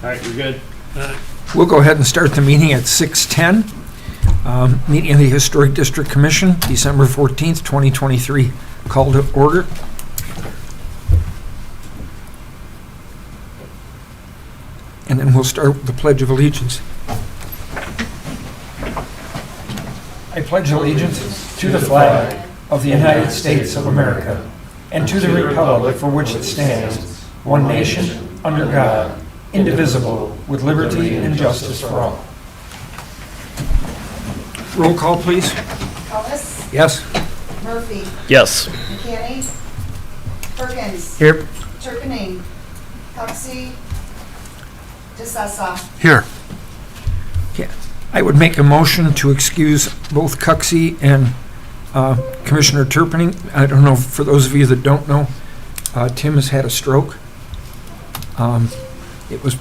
All right, you're good. We'll go ahead and start the meeting at 6:10. Meeting of the Historic District Commission, December 14th, 2023. Call to order. And then we'll start with the Pledge of Allegiance. I pledge allegiance to the flag of the United States of America and to the republic for which it stands, one nation, under God, indivisible, with liberty and justice for all. Roll call, please. Ellis, Yes. Murphy, Yes. McCanny, Perkins, Here. Turpinning, Huxley, DeSessa. Here. I would make a motion to excuse both Cuxey and Commissioner Turpinning. I don't know, for those of you that don't know, Tim has had a stroke. It was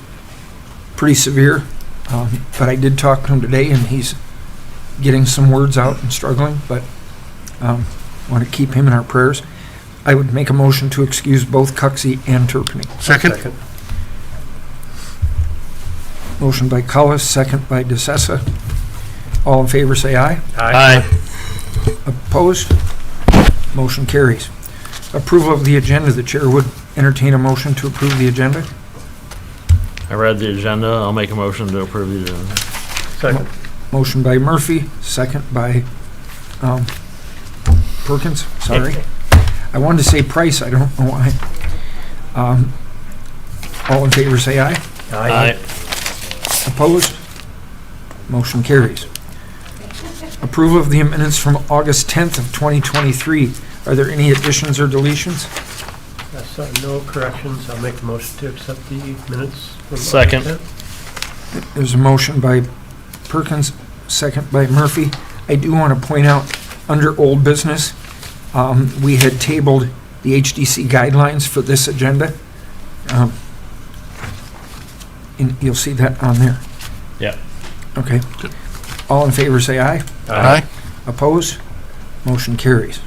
pretty severe, but I did talk to him today, and he's getting some words out and struggling, but want to keep him in our prayers. I would make a motion to excuse both Cuxey and Turpinning. Second. Motion by Cullis, second by DeSessa. All in favor, say aye. Aye. Opposed? Motion carries. Approval of the agenda. The chair would entertain a motion to approve the agenda. I read the agenda. I'll make a motion to approve the agenda. Second. Motion by Murphy, second by Perkins. Sorry. I wanted to say Price. I don't know why. All in favor, say aye. Aye. Opposed? Motion carries. Approval of the minutes from August 10th of 2023. Are there any additions or deletions? No corrections. I'll make the motion to accept the minutes. From Second. August There's a motion by Perkins, second by Murphy. I do want to point out, under old business, we had tabled the HDC guidelines for this agenda. And you'll see that on there. Yeah. Okay. All in favor, say aye. Aye. Opposed? Motion carries.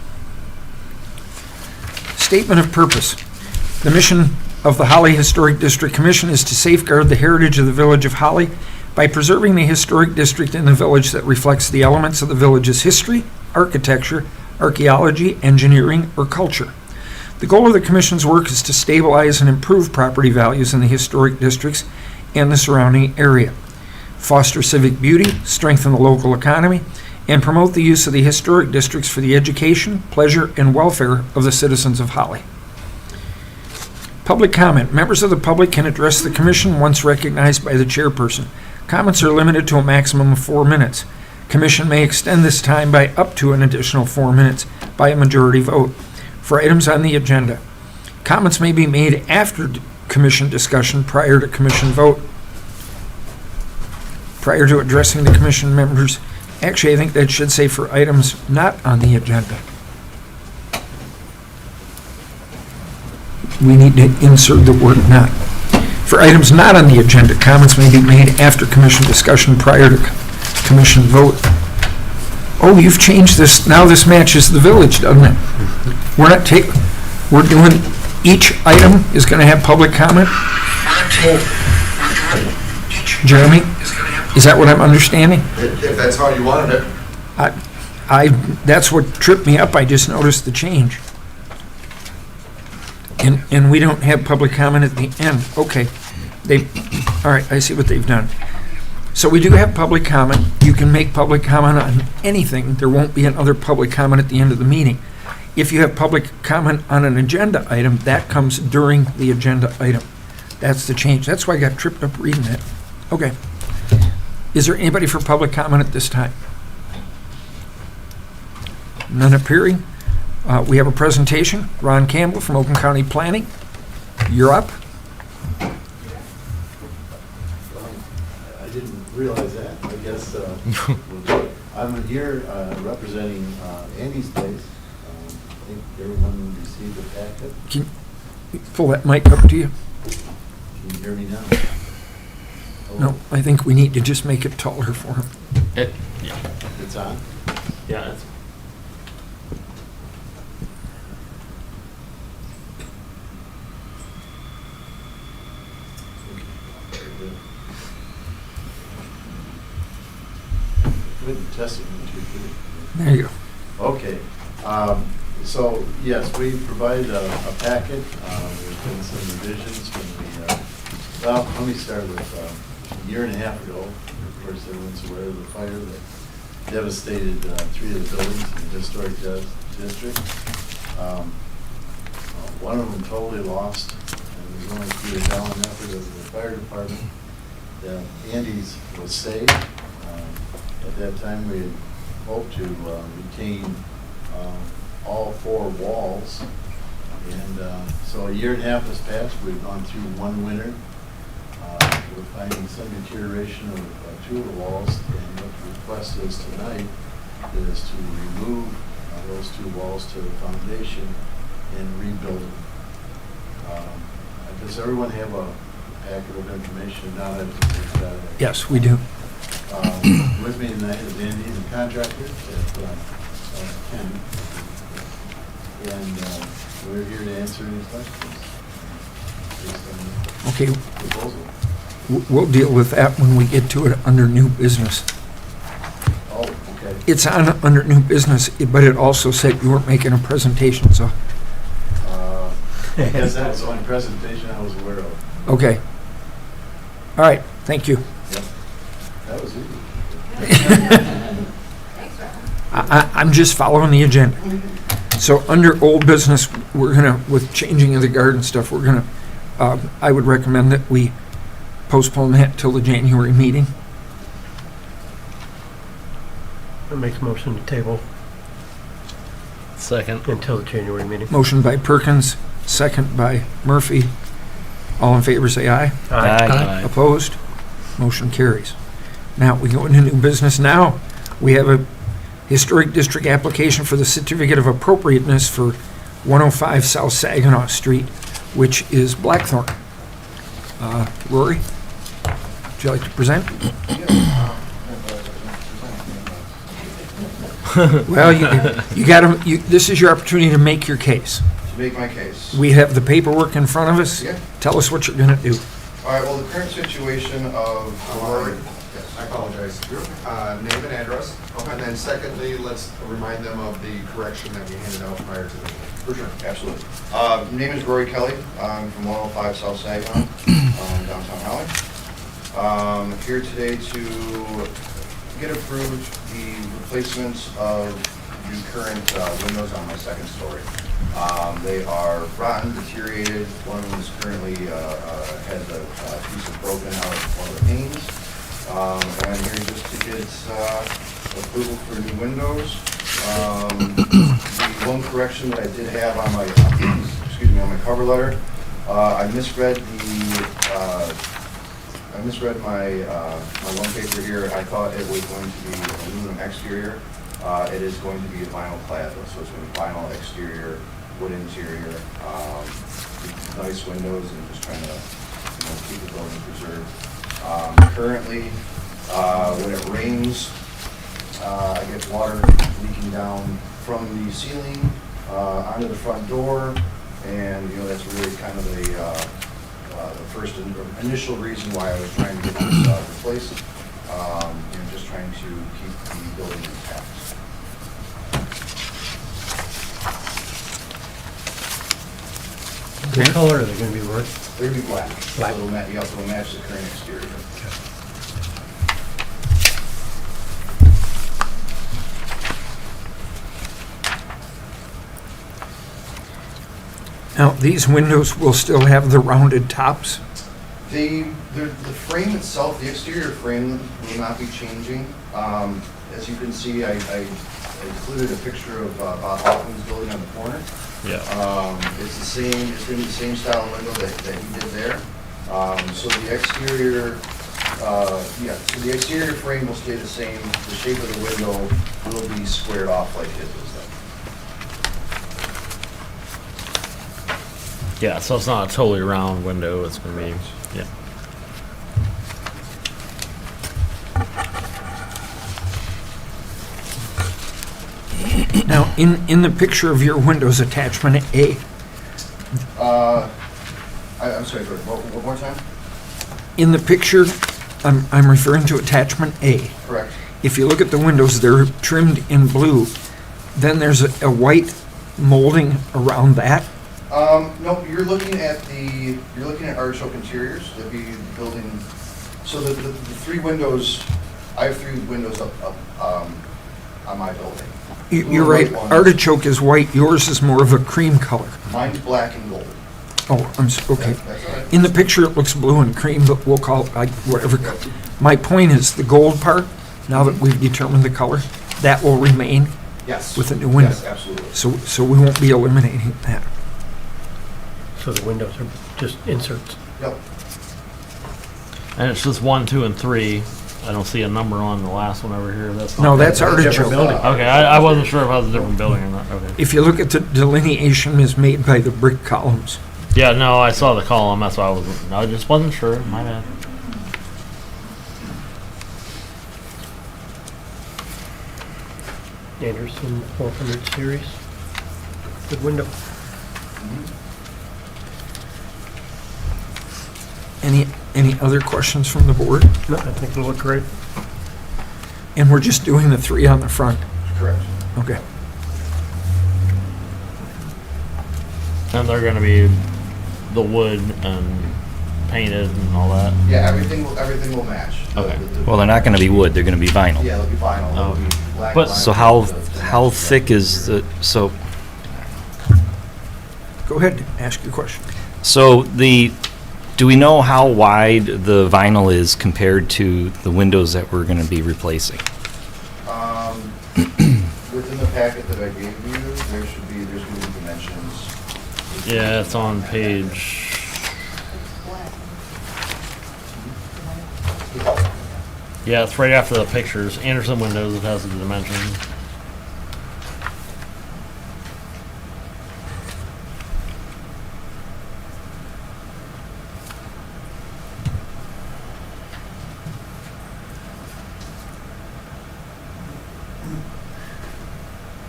Statement of purpose. The mission of the Holly Historic District Commission is to safeguard the heritage of the village of Holly by preserving the historic district in the village that reflects the elements of the village's history, architecture, archaeology, engineering, or culture. The goal of the commission's work is to stabilize and improve property values in the historic districts and the surrounding area, foster civic beauty, strengthen the local economy, and promote the use of the historic districts for the education, pleasure, and welfare of the citizens of Holly. Public comment. Members of the public can address the commission once recognized by the chairperson. Comments are limited to a maximum of 4 minutes. Commission may extend this time by up to an additional 4 minutes by a majority vote. For items on the agenda, comments may be made after commission discussion prior to commission vote. Prior to addressing the commission members, actually, I think that should say for items not on the agenda. We need to insert the word not. For items not on the agenda, comments may be made after commission discussion prior to commission vote. Oh, you've changed this. Now this matches the village, doesn't it? We're doing, each item is going to have public comment? Jeremy, is that what I'm understanding? If that's how you wanted it. That's what tripped me up. I just noticed the change. And we don't have public comment at the end. Okay. All right, I see what they've done. So we do have public comment. You can make public comment on anything. There won't be another public comment at the end of the meeting. If you have public comment on an agenda item, that comes during the agenda item. That's the change. That's why I got tripped up reading it. Okay. Is there anybody for public comment at this time? None appearing. We have a presentation. Ron Campbell from Oakland County Planning. You're up. I didn't realize that. I guess I'm here representing Andy's place. I think everyone received the packet. Can you pull that mic up to you? Can you hear me now? No, I think we need to just make it taller for him. It's on? Yeah. good. Good testing, too, good. There you go. Okay, so, yes, we provided a packet, there's been some revisions when we, well, let me start with, a year and a half ago, of course, everyone's aware of the fire that devastated 3 of the buildings in the historic district. One of them totally lost, and it was only through the gallant effort of the fire department that Andy's was saved. At that time, we had hoped to retain all 4 walls. And so a year and a half has passed. We've gone through 1 winter. We're finding some deterioration of 2 of the walls. And what the request is tonight is to remove those 2 walls to the foundation and rebuild them. Does everyone have a packet of information now that we've got it? Yes, we do. With me tonight is Andy, the contractor, Ken. And we're here to answer any questions based on Okay, the proposal. we'll deal with that when we get to it under new business. Oh, okay. It's on under new business, but it also said you weren't making a presentation, so, I guess that was the only presentation I was aware of. okay. All right, thank you. Yep. That was easy. I'm just following the agenda. So under old business, we're gonna, with changing of the garden stuff, we're gonna, I would recommend that we postpone that till the January meeting. I'll make a motion to table Second. until the January meeting. Motion by Perkins, second by Murphy. All in favor, say aye. Aye. Opposed? Motion carries. Now, we go into new business now. We have a historic district application for the certificate of appropriateness for 105 South Saginaw Street, which is Blackthorn. Rory, would you like to present? Well, you got to, this is your opportunity to make your case. To make my case. We have the paperwork in front of us. Yeah. Tell us what you're going to do. All right, well, the current situation of my, I apologize. Name and address. And then secondly, let's remind them of the correction that we handed out prior to the meeting. for sure, absolutely. Name is Rory Kelly. I'm from 105 South Saginaw, downtown Holly. Here today to get approved the replacement of the current windows on my second story. They are rotten, deteriorated. One of them is currently has a piece of broken out of one of the panes. And I'm here just to get approval for new windows. The one correction that I did have on my excuse me, on my cover letter, I misread my one paper here. I thought it was going to be an aluminum exterior. It is going to be a vinyl clad, so it's going to be vinyl exterior, wood interior, nice windows, and just trying to keep the building preserved. Currently, when it rains, I get water leaking down from the ceiling onto the front door, and that's really kind of the first initial reason why I was trying to get this replaced. Just trying to keep the building intact. What color are they going to be worth? They're gonna be black. Black. So it'll match the current exterior. Now, these windows will still have the rounded tops. The frame itself, the exterior frame will not be changing. As you can see, I included a picture of Bob Hoffman's building on the corner. Yeah. It's the same, it's gonna be the same style window that he did there. So the exterior, so the exterior frame will stay the same. The shape of the window will be squared off like his was done. Yeah, so it's not a totally round window, it's gonna be, yeah. Now, in the picture of your windows, attachment A, I'm sorry, one more time? In the picture, I'm referring to attachment A. Correct. If you look at the windows, they're trimmed in blue. Then there's a white molding around that. No, you're looking at Artichoke Interiors, that'd be building, so the three windows, I have three windows up, on my building. You're right, Artichoke is white, yours is more of a cream color. Mine's black and gold. Oh, okay. That's all right. In the picture, it looks blue and cream, but we'll call it like whatever. My point is the gold part, now that we've determined the color, that will remain Yes. with a new window. Yes, absolutely. So we won't be eliminating that. So the windows are just inserts. Yep. And it's just 1, 2, and 3. I don't see a number on the last one over here. That's not No, that's Different Artichoke. building. Okay, I wasn't sure if I was a different building or not. Okay. If you look at the delineation is made by the brick columns. Yeah, no, I saw the column. That's why I just wasn't sure. My bad. Anderson 400 series. Good window. Any other questions from the board? No, I think it'll look great. And we're just doing the three on the front. Correct. Okay. And they're going to be the wood and painted and all that. Yeah, everything will match. Okay. Well, they're not going to be wood, they're going to be vinyl. Yeah, it'll be vinyl. It'll be black But- vinyl So how with the how match thick is the, so Go ahead, ask your question. do we know how wide the vinyl is compared to the windows that we're going to be replacing? Within the packet that I gave you, there's going to be dimensions. Yeah, it's on page. Yeah, it's right after the pictures. Anderson Windows, it has the dimensions.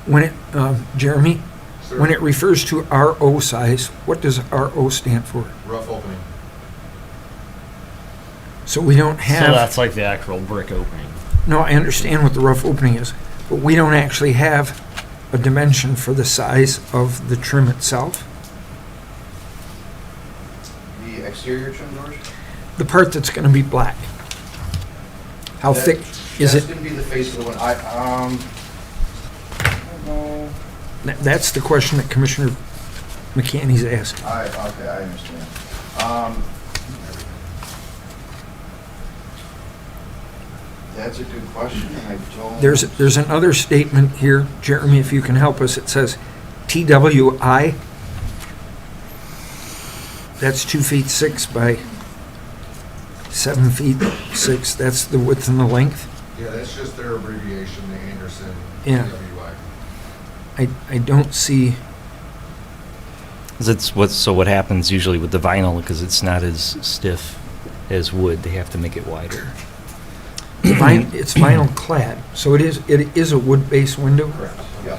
When it, Jeremy, when it refers to RO size, what does RO stand for? Rough opening. So we don't So have, that's like the actual brick opening. no, I understand what the rough opening is, but we don't actually have a dimension for the size of the trim itself. The exterior trim doors? The part that's gonna be black. How That- thick is That's it? going to be the face of the one. I don't know. That's the question that Commissioner McCanny's asking. Okay, I understand. That's a good question. I don't. There's another statement here, Jeremy, if you can help us. It says TWI. That's 2 feet 6 by 7 feet 6. That's the width and the length. Yeah, that's just their abbreviation, the Anderson Yeah. TWI. I don't see, What happens usually with the vinyl, because it's not as stiff as wood, they have to make it wider. it's vinyl clad, so it is a wood-based window. Correct. Yeah.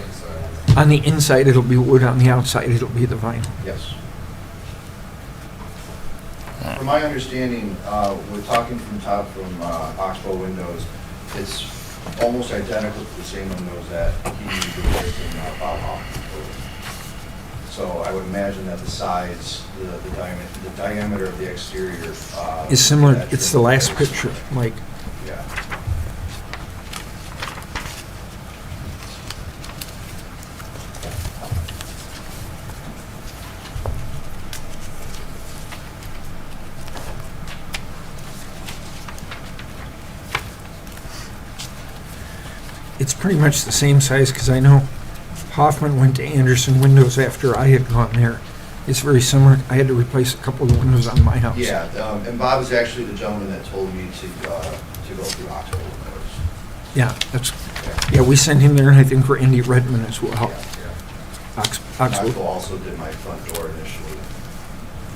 On the inside, it'll be wood, on the outside, it'll be the vinyl. Yes. From my understanding, we're talking from Oxbow Windows, it's almost identical to the same windows that he replaced in Bob Hoffman's building. So I would imagine that the size, the diameter of the exterior. Is similar, that it's the trim last replaced. picture, Mike. Yeah. It's pretty much the same size, because I know Hoffman went to Anderson Windows after I had gone there. It's very similar. I had to replace a couple of the windows on my house. Yeah, and Bob is actually the gentleman that told me to go through Oxbow Windows. Yeah, yeah, we sent him there, and I think for Andy Redmond as well. Yeah. Oxbow. Oxbow also did my front door initially.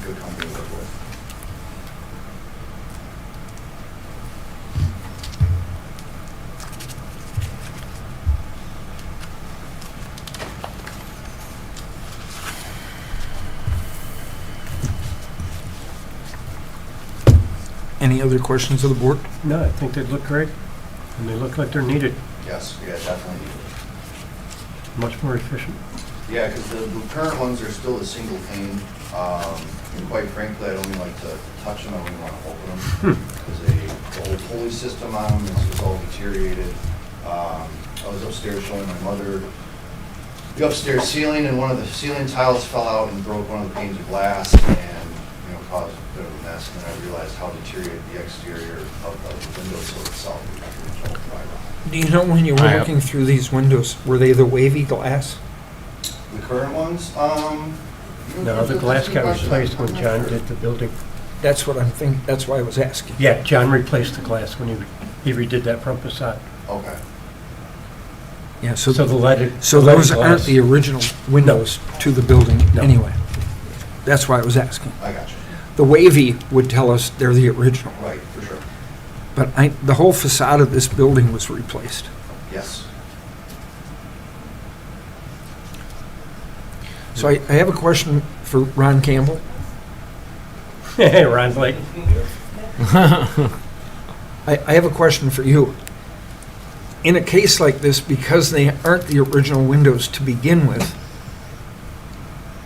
Good company to work with. Any Any other questions of the board? No, I think they look great, and they look like they're needed, Yes, yeah, definitely needed. much more efficient. Yeah, because the current ones are still a single pane. And quite frankly, I don't even like to touch them, I don't even want to open them. Because the whole pulley system on them is all deteriorated. I was upstairs showing my mother the upstairs ceiling, and one of the ceiling tiles fell out and broke one of the panes of glass and, caused a bit of a mess. And then I realized how deteriorated the exterior of the windowsill itself. Do you know when you were I- looking through these windows, were they the wavy glass? The current ones, No, the glass got replaced when John did the building. That's what I'm thinking, that's why I was asking. Yeah, John replaced the glass when he redid that front facade. okay. Yeah, So the leaded. So the leaded those aren't glass- the original windows to the building No. anyway. That's why I was asking. I got you. The wavy would tell us they're the original, Right, for sure. but the whole facade of this building was replaced. Yes. So I have a question for Ron Campbell. Ron's like, I have a question for you. In a case like this, because they aren't the original windows to begin with,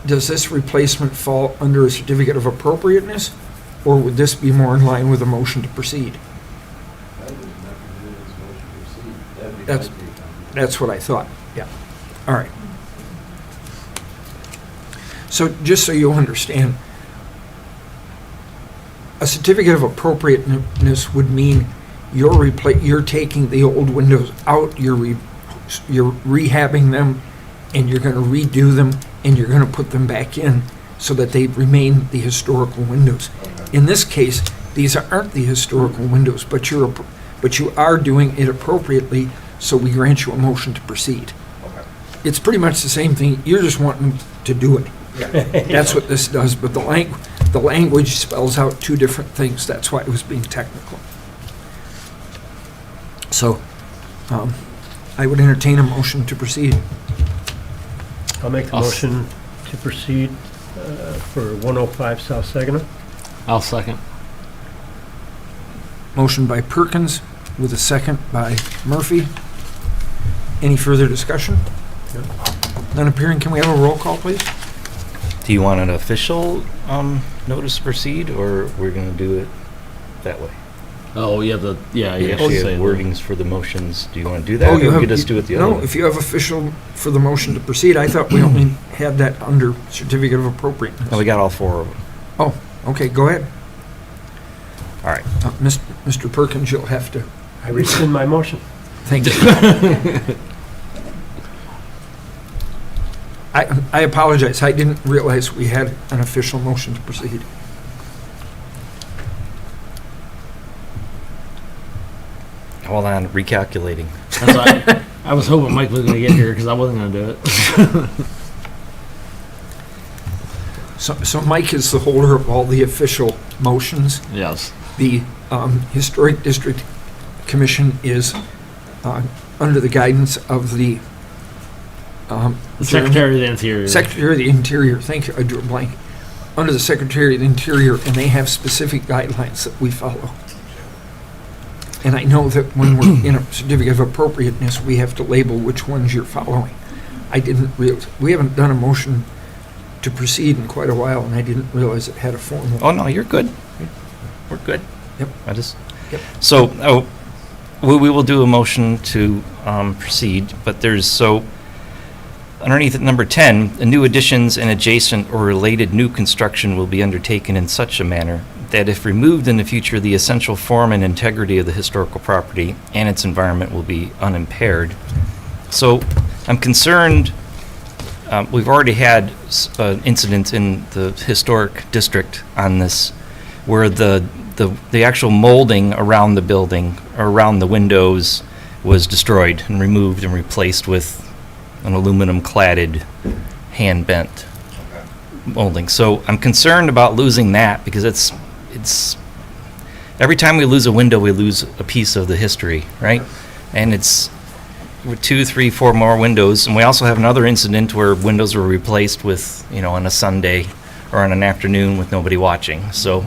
does this replacement fall under a certificate of appropriateness, or would this be more in line with a motion to proceed? That was nothing to do with his motion to proceed. That'd be That's- my take on it. That's what I thought, yeah. All right. So just so you understand, a certificate of appropriateness would mean you're taking the old windows out, you're rehabbing them, and you're going to redo them, and you're going to put them back in so that they remain the historical windows. Okay. In this case, these aren't the historical windows, but you are doing it appropriately, so we grant you a motion to proceed. Okay. It's pretty much the same thing, you're just wanting to do it. That's what this does, but the language spells out two different things, that's why it was being technical. So, I would entertain a motion to proceed. I'll make the I'll motion to proceed for 105 South Saginaw. I'll second. Motion by Perkins with a second by Murphy. Any further discussion? None appearing, can we have a roll call, please? Do you want an official notice to proceed, or we're going to do it that way? Oh, yeah, you We have to actually say have the wordings for the motions. Do you want to do that, Oh, or you we have- could just do it the other No, way? if you have official for the motion to proceed, I thought we only had that under certificate of appropriateness. No, we got all four of them. Oh, okay, go ahead. All right. Mr. Perkins, you'll have to, I rescind my motion. thank you. I apologize, I didn't realize we had an official motion to proceed. Hold on, recalculating. I was hoping Mike was going to get here because I wasn't going to do it. So Mike is the holder of all the official motions. Yes. The Historic District Commission is under the guidance of the The Secretary of the Interior. Secretary of the Interior, thank you, I drew a blank. Under the Secretary of the Interior, and they have specific guidelines that we follow. And I know that when we're in a certificate of appropriateness, we have to label which ones you're following. I didn't realize, we haven't done a motion to proceed in quite a while, and I didn't realize it had a formal. Oh, no, you're good. We're good. Yep. I just. Yep. So, we will do a motion to proceed, but underneath at number 10, the new additions and adjacent or related new construction will be undertaken in such a manner that if removed in the future, the essential form and integrity of the historical property and its environment will be unimpaired. So I'm concerned, we've already had an incident in the historic district on this, where the actual molding around the building, or around the windows, was destroyed and removed and replaced with an aluminum cladded, hand-bent molding. So I'm concerned about losing that, because it's every time we lose a window, we lose a piece of the history, right? And it's with 2, 3, 4 more windows, and we also have another incident where windows were replaced with, on a Sunday or on an afternoon with nobody watching. So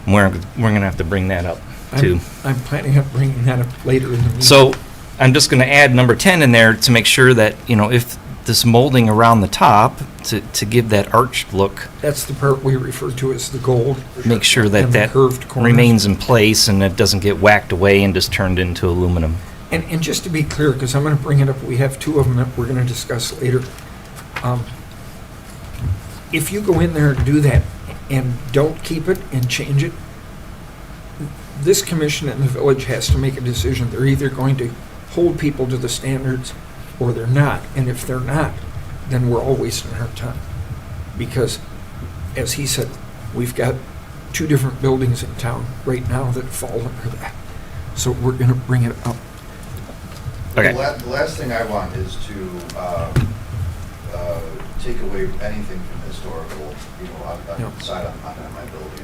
We're going to have to bring that up, too. I'm planning on bringing that up later in the meeting. So I'm just going to add number 10 in there to make sure that, if this molding around the top to give that arched look, That's the part we refer to as the gold. make sure that And the that curved corners. remains in place and it doesn't get whacked away and just turned into aluminum. And just to be clear, because I'm going to bring it up, we have two of them that we're going to discuss later. If you go in there and do that and don't keep it and change it, this commission and the village has to make a decision. They're either going to hold people to the standards or they're not. And if they're not, then we're all wasting our time. Because, as he said, we've got 2 different buildings in town right now that fall under that. So we're going to bring it up. Okay. The last thing I want is to take away anything from historical, outside on my building.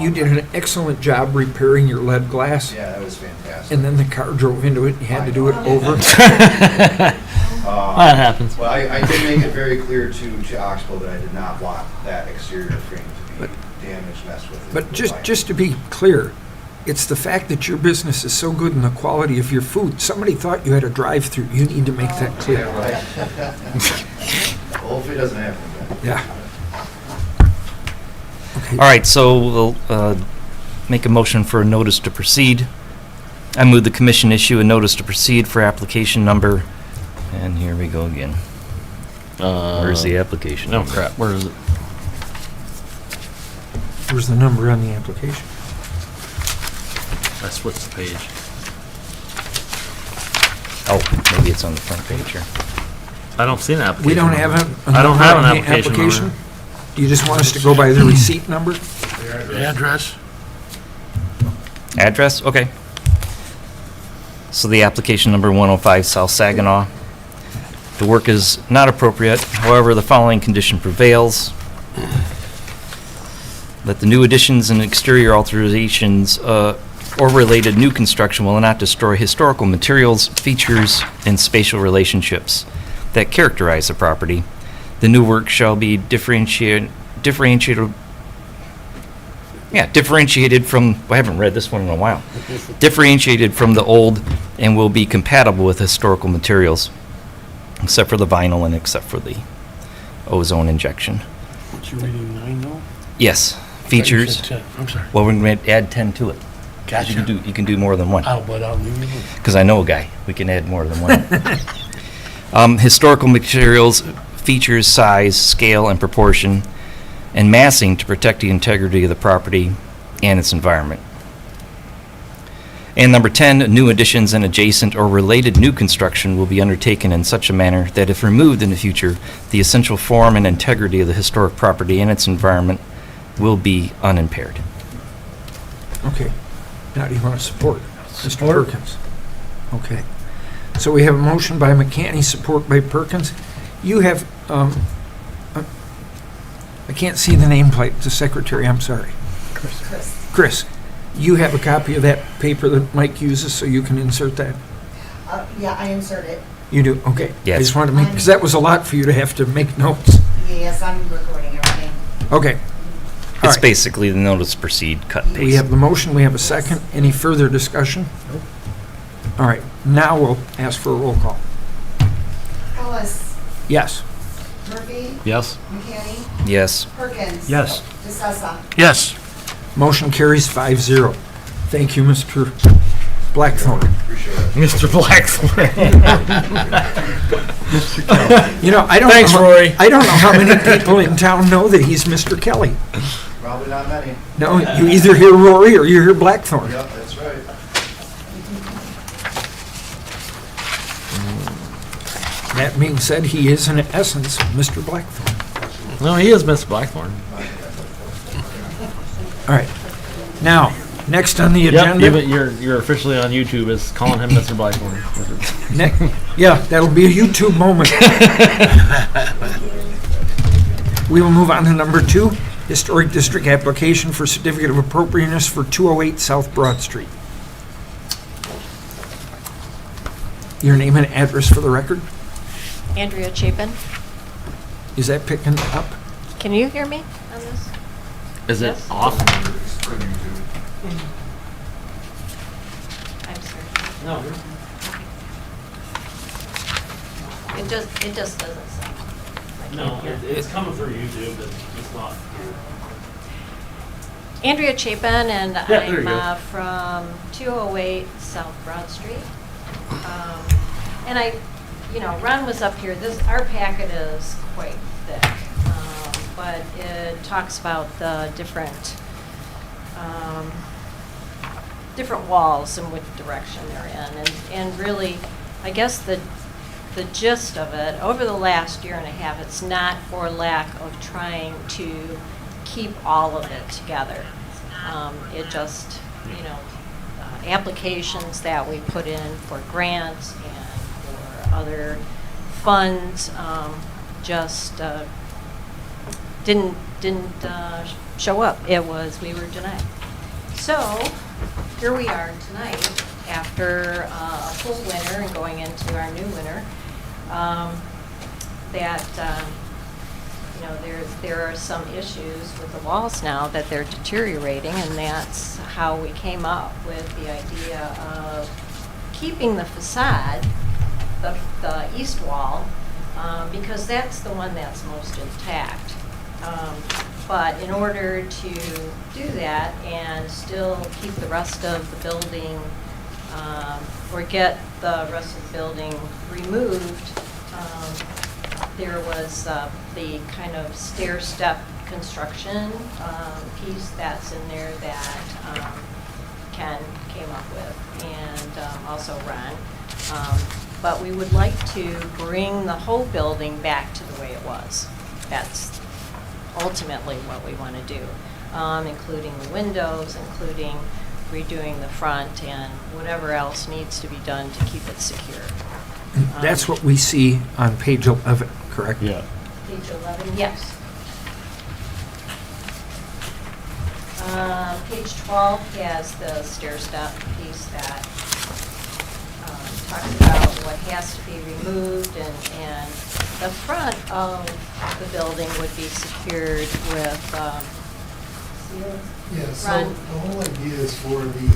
You did an excellent job repairing your lead glass, Yeah, that was fantastic. and then the car drove into it, and you had to do it over. That happens. Well, I did make it very clear to Oxbow that I did not want that exterior frame to be damaged, messed with. But just to be clear, it's the fact that your business is so good in the quality of your food. Somebody thought you had a drive-through. You need to make that clear. Yeah, right. Well, hopefully it doesn't happen again. Yeah. Okay. All right, so we'll make a motion for a notice to proceed. I move the commission issue a notice to proceed for application number, and here we go again. Where's the application? No number? crap. Where is it? Where's the number on the application? I switched the page. Oh, maybe it's on the front page here. I don't see an application. We don't have number. a I don't have an number on the application. number. Do you just want us to go by the receipt number? Address? Address? Okay. So the application number 105 South Saginaw. The work is not appropriate. However, the following condition prevails. That the new additions and exterior alterations or related new construction will not destroy historical materials, features, and spatial relationships that characterize the property. The new work shall be differentiated from, I haven't read this one in a while, differentiated from the old and will be compatible with historical materials, except for the vinyl and except for the ozone injection. What you reading, 9 though? Yes, features. I'm sorry. Well, we're going to add 10 to it. Gotcha. You can do more than one. But I'll leave it. Because I know a guy. We can add more than one. Historical materials, features, size, scale, and proportion, and massing to protect the integrity of the property and its environment. And number 10, new additions and adjacent or related new construction will be undertaken in such a manner that if removed in the future, the essential form and integrity of the historic property and its environment will be unimpaired. Okay. Now, do you want to support? Mr. Support. Perkins? Okay. So we have a motion by McCanny, support by Perkins. You have, I can't see the nameplate, the secretary, I'm sorry. Chris. Chris, you have a copy of that paper that Mike uses, so you can insert that? Yeah, I insert it. You do? Okay. I Yes. just wanted to make, because that was a lot for you to have to make notes. Yes, I'm recording everything. Okay. All It's right. basically the notice proceed, cut, paste. We have the motion, we have a second. Any further discussion? All right, now we'll ask for a roll call. Ellis, Yes. Murphy, Yes. McCanny, Yes. Perkins. Yes. DeSessa. Yes. Motion carries 5-0. Thank you, Mr. Blackthorn. Appreciate it. Mr. Blackthorn. You know, I don't Thanks, know, Rory. I don't know how many people in town know that he's Mr. Kelly. Probably not many. No, you either hear Rory or you hear Blackthorn. Yep, that's right. That being said, he is in essence Mr. Blackthorn. No, he is Mr. Blackthorn. All right. Now, next on the Yep. agenda. You're officially on YouTube as calling him Mr. Blackthorn. Yeah, that'll be a YouTube moment. We will move on to number 2, Historic District application for certificate of appropriateness for 208 South Broad Street. Your name and address for the record? Andrea Chapin. Is that picking up? Can you hear me on this? Is it Yes. off? For YouTube. I'm sorry. No. It just doesn't sound. I No, can't hear. it's coming through YouTube, but it's not here. Andrea Chapin, and there you I'm go. from 208 South Broad Street. And Ron was up here. Our packet is quite thick, but it talks about the different walls and which direction they're in, and really, I guess the gist of it over the last year and a half, it's not for lack of trying to keep all of it together. It just, applications that we put in for grants and for other funds just didn't show up. We were denied. So here we are tonight after a full winter and going into our new winter. There are some issues with the walls now that they're deteriorating, and that's how we came up with the idea of keeping the facade, the east wall, because that's the one that's most intact. But in order to do that and still keep the rest of the building, or get the rest of the building removed, there was the kind of stair-step construction piece that's in there that Ken came up with, and also Ron. But we would like to bring the whole building back to the way it was. That's ultimately what we want to do, including the windows, including redoing the front, and whatever else needs to be done to keep it secure. That's what we see on page 11, correct? Yeah. Page 11, yes. Page 12 has the stair-step piece that talks about what has to be removed, and the front of the building would be secured with seals. Yeah, so Ron? the whole idea is for the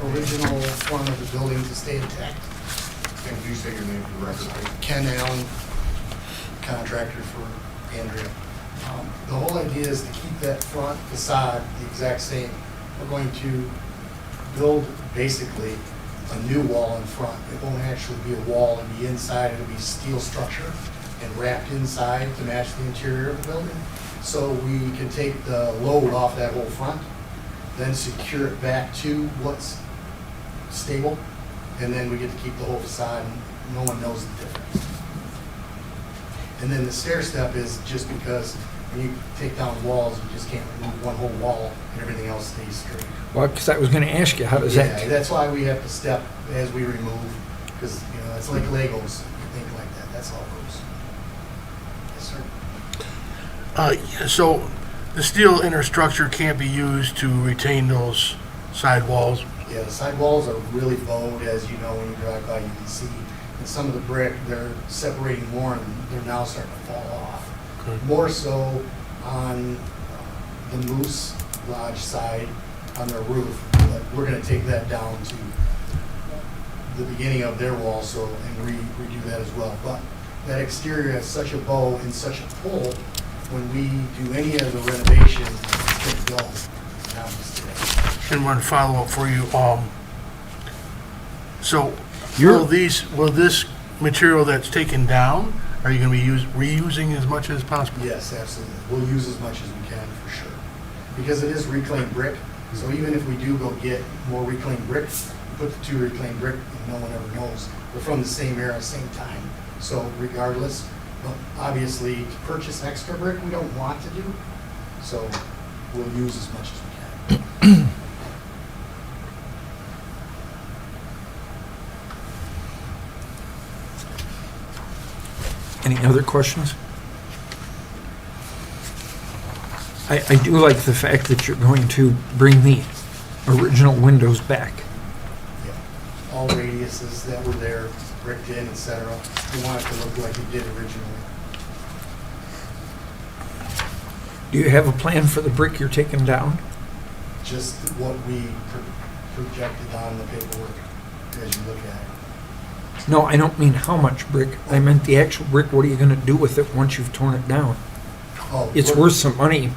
original front of the building to stay intact. Can you say your name for the record, please? Ken Allen, contractor for Andrea. The whole idea is to keep that front facade the exact same. We're going to build basically a new wall in front. It won't actually be a wall, it'll be inside, it'll be steel structure and wrapped inside to match the interior of the building. So we can take the load off that whole front, then secure it back to what's stable, and then we get to keep the whole facade, and no one knows the difference. And then the stair step is just because when you take down walls, you just can't remove one whole wall and everything else stays straight. Well, because I was going to ask you, how does Yeah, that? that's why we have to step as we remove, because, it's like Legos, you think like that, that's how it goes. Yes, sir. So the steel inner structure can't be used to retain those side walls. Yeah, the side walls are really bowed, as you know, when you drive by, you can see. And some of the brick, they're separating more, and they're now starting to fall off. Okay. More so on the Moose Lodge side, on their roof. But we're gonna take that down to the beginning of their wall, and redo that as well. But that exterior has such a bow and such a pull, when we do any of the renovations, it's gonna go. Now it's today. And one follow-up for you. So You're- will this material that's taken down, are you going to be reusing as much as possible? Yes, absolutely. We'll use as much as we can for sure. Because it is reclaimed brick, so even if we do go get more reclaimed brick, we put the two reclaimed brick and no one ever knows. We're from the same era, same time. So regardless, but obviously to purchase extra brick, we don't want to do. So we'll use as much as we can. Any other questions? I do like the fact that you're going to bring the original windows back. Yeah. All radiuses that were there, bricked in, etc. We want it to look like it did originally. Do you have a plan for the brick you're taking down? just what we projected on the paperwork as you look at it. No, I don't mean how much brick. I meant the actual brick. What are you gonna do with it once you've torn it down? Oh, It's we're- worth some money.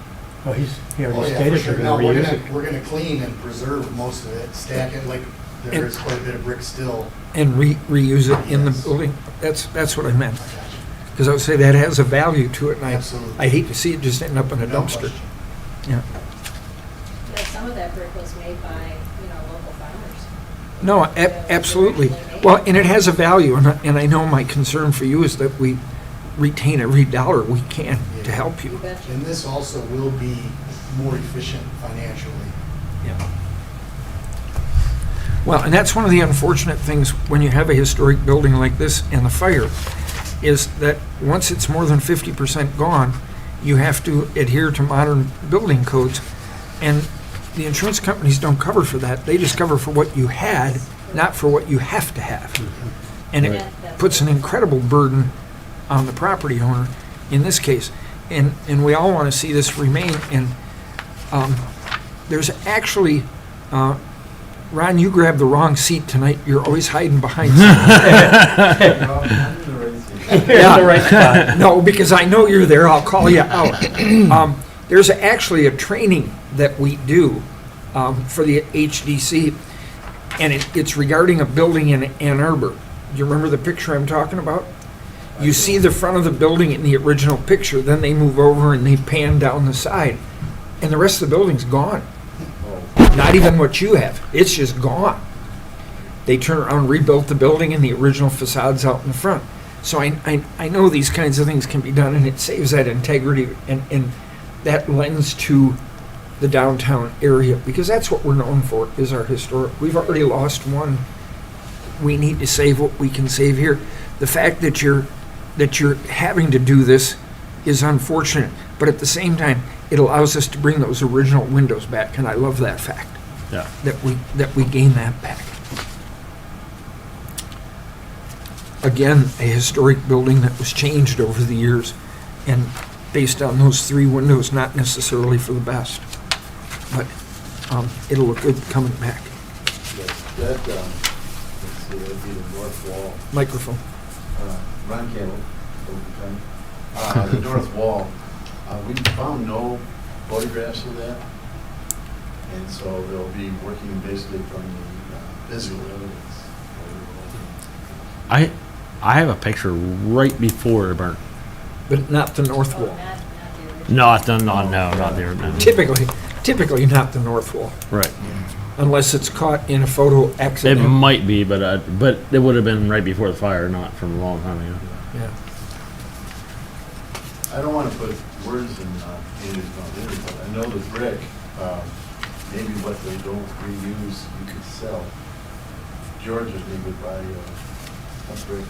Oh, he Oh, already yeah, for stated sure. they're No, gonna we're reuse gonna, it. we're gonna clean and preserve most of it, stack it, like, there is quite a bit of brick still. And reuse it in the Yes. building? That's what I meant. I got you. Because I would say that has a value to it, and Absolutely. I hate to see it just end up in a No dumpster. question. Yeah. Yeah, some of that brick was made by, local farmers. No, absolutely. Well, and it has a value, and I know my concern for you is that we retain every dollar we can to help You you. betcha. And this also will be more efficient financially. Well, and that's one of the unfortunate things when you have a historic building like this and the fire, is that once it's more than 50% gone, you have to adhere to modern building codes. And the insurance companies don't cover for that. They just cover for what you had, not for what you have to have. And it puts an incredible burden on the property owner in this case. And we all want to see this remain. And there's actually, Ron, you grabbed the wrong seat tonight. You're always hiding behind The right spot. No, because I know you're there. I'll call you out. There's actually a training that we do for the HDC, and it's regarding a building in Ann Arbor. Do you remember the picture I'm talking about? You see the front of the building in the original picture, then they move over and they pan down the side, and the rest of the building's gone. Not even what you have. It's just gone. They turn around, rebuilt the building, and the original facade's out in the front. So I know these kinds of things can be done, and it saves that integrity, and that lends to the downtown area, because that's what we're known for, is our historic. We've already lost one. We need to save what we can save here. The fact that you're having to do this is unfortunate, but at the same time, it allows us to bring those original windows back, and I love that fact. Yeah. That we gain that back. Again, a historic building that was changed over the years, and based on those 3 windows, not necessarily for the best, but it'll look good coming back. Let's see, that'd be the north wall. Microphone. Ron Campbell, the north wall, we found no photographs of that. And so they'll be working basically from the physical evidence. I have a picture right before it burnt. But not the north Oh, wall. not the original. Not there. No. Typically not the north wall, Right. unless it's caught in a photo It accident. might be, but it would have been right before the fire, not from a long time ago. Yeah. I don't want to put words in Andy's mouth either, but I know the brick, maybe what they don't reuse, you could sell. Georgia maybe would buy a brick.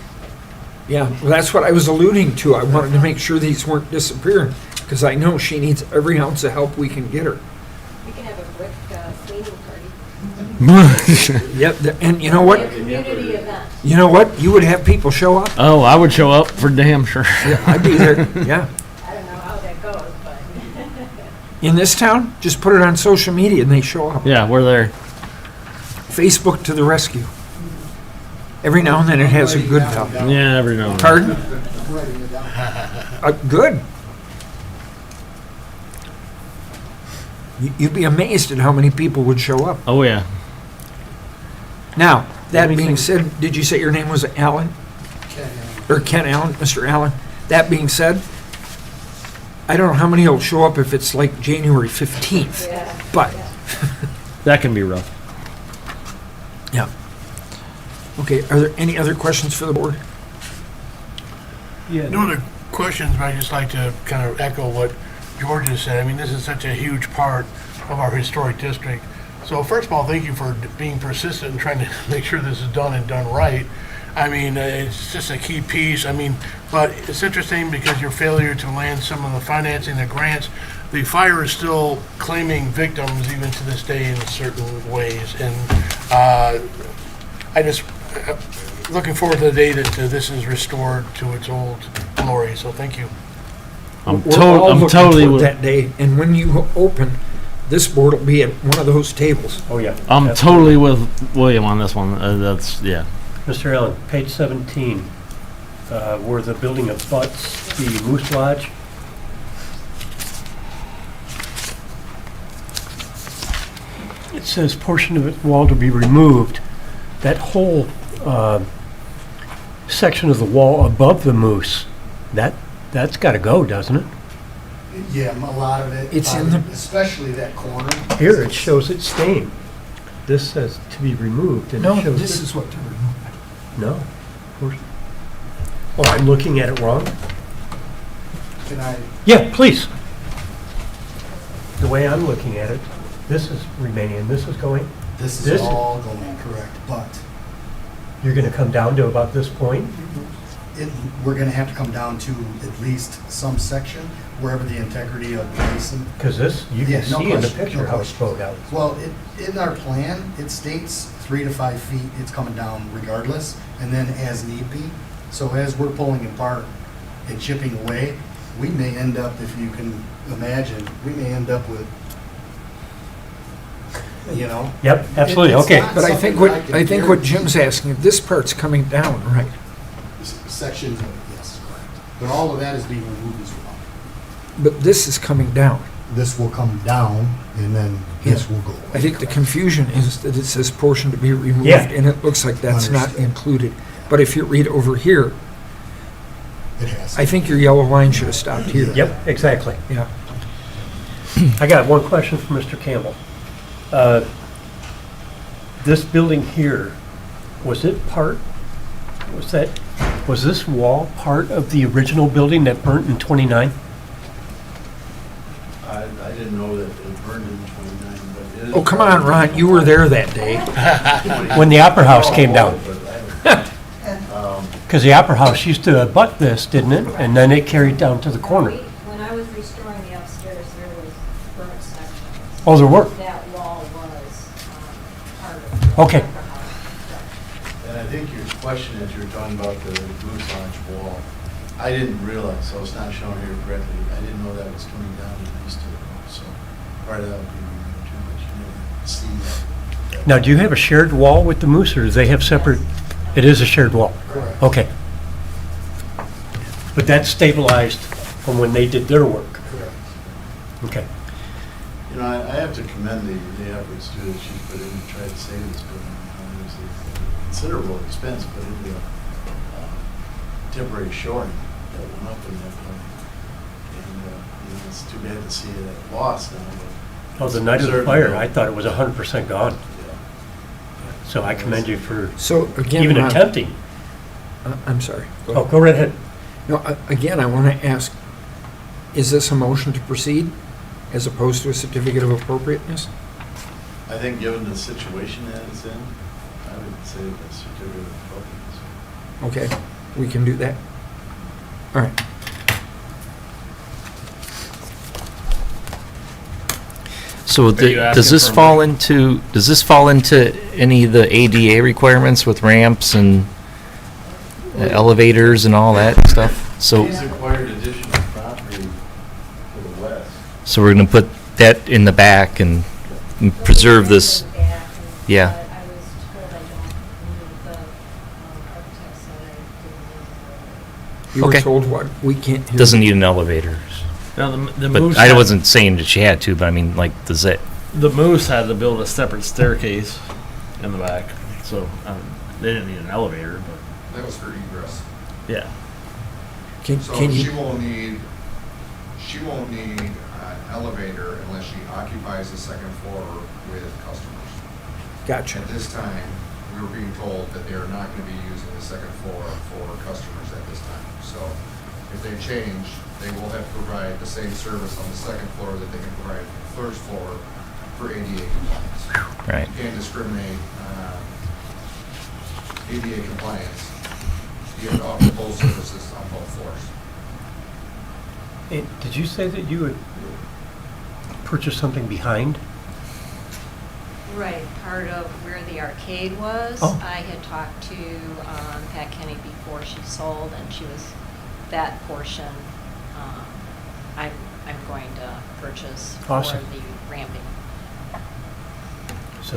Yeah, well, that's what I was alluding to. I wanted to make sure these weren't disappearing, because I know she needs every ounce of help we can get her. We can have a brick cleaning party. Yep, and you know what? A community event. You know what? You would have people show up. Oh, I would show up for damn sure. Yeah, I'd be there, yeah. I don't know how that goes, but. In this town, just put it on social media and they show up. Yeah, we're there. Facebook to the rescue. Every now and then it has a good value. Yeah, every now and then. Pardon? I'm writing it down. Good. You'd be amazed at how many people would show up. Oh yeah. Now, that being said, did you say your name was Alan? Or Ken Allen, Mr. Allen? That being said, I don't know how many will show up if it's like January 15th, Yeah. but, That can be rough. yeah. Okay, are there any other questions for the board? Yeah. No other questions, but I'd just like to kind of echo what George has said. I mean, this is such a huge part of our historic district. So first of all, thank you for being persistent and trying to make sure this is done and done right. I mean, it's just a key piece. I mean, but it's interesting because your failure to land some of the financing, the grants, the fire is still claiming victims even to this day in certain ways. And I just looking forward to the day that this is restored to its old glory. So thank you. I'm We're all looking totally toward with. that day, and when you open, this board will be at one of those tables. Oh, yeah. I'm Absolutely. totally with William on this one. That's, yeah. Mr. Allen, page 17, where the building abuts the Moose Lodge. It says portion of its wall to be removed. That whole section of the wall above the Moose, that's got to go, doesn't it? Yeah, a lot of it. It's in the- Especially that corner. Here, it shows it staying. This says to be removed, and No, it shows... this is what to remove. No. Oh, I'm looking at it wrong? Can I, Yeah, please. The way I'm looking at it, this is remaining, and this is going, this This- is all going correct, but you're going to come down to about this point? we're gonna have to come down to at least some section, wherever the integrity of the basin. Because this, you Yeah, can no see in the question, picture no how it's question. bowed out. Well, in our plan, it states 3 to 5 feet, it's coming down regardless, and then as need be. So as we're pulling apart and chipping away, we may end up, if you can imagine, we may end up with, you know? Yep, absolutely, It's okay. not But I something think what, that can I think what guarantee. Jim's asking, this part's coming down, right? Sections of it, yes, correct. But all of that is being removed as well. But this is coming down. This will come down, and then this will go away. I think the confusion is that it says portion to be removed, Yeah. and it looks like that's not Understood. included. But if you read over here, It has. I think your yellow line should have stopped here. Yep, exactly. Yeah. I got one question for Mr. Campbell. This building here, was this wall part of the original building that burnt in 29? I didn't know that it burned in 29, but it is. Oh, come on, Ron, you were there that day. When the Opera House came down? But Because the Opera House used to abut this, didn't it? And then it carried down to the corner. When I was restoring the upstairs, there was burnt sections. Oh, there were? That wall was part of the Okay. upper house. And I think your question that you were talking about the Moose Lodge wall, I didn't realize, so it's not shown here correctly. I didn't know that was coming down in the east of the wall, so part of that would be removed too, but you never see that. Now, do you have a shared wall with the Moose, or do they have separate? It is a shared wall? Correct. Okay. But that's stabilized from when they did their work? Correct. Okay. You know, I have to commend the efforts too that she's put in to try to save this building. It was a considerable expense put into temporary shoring that went up in that building. And, you know, it's too bad to see it at loss now, but. Oh, the night of the fire, I thought it was 100% gone. Yeah. So I commend you for So again, even Ron, attempting. I'm sorry. Go Oh, ahead. go right ahead. No, again, I want to ask, is this a motion to proceed as opposed to a certificate of appropriateness? I think given the situation that it's in, I would say the certificate of appropriateness. Okay, we can do that. All right. So Are you does asking this for a fall into any of the ADA requirements with ramps and elevators and all that stuff? So, He's acquired additional property to the west. so we're going to put that in the back and preserve this, In the back, and- yeah. But I was told I don't need the architect said I didn't need You were Okay. told what? We can't hear. Doesn't need an elevator. Now, the But Moose I had- wasn't saying that she had to, but I mean, like, does it? The Moose had to build a separate staircase in the back, so they didn't need an elevator, but That was for egress. yeah. Can So can she you, won't need an elevator unless she occupies the second floor with customers. gotcha. At this time, we were being told that they are not going to be using the second floor for customers at this time. So if they change, they will have to provide the same service on the second floor that they can provide on the first floor for ADA compliance. Right. You can't discriminate ADA compliance. You have to offer both services on both floors. Hey, did you say that you would purchase something behind? Right, part of where the arcade was. Oh. I had talked to Pat Kenny before she sold, and she was, that portion, I'm going to purchase Awesome. for the ramping. So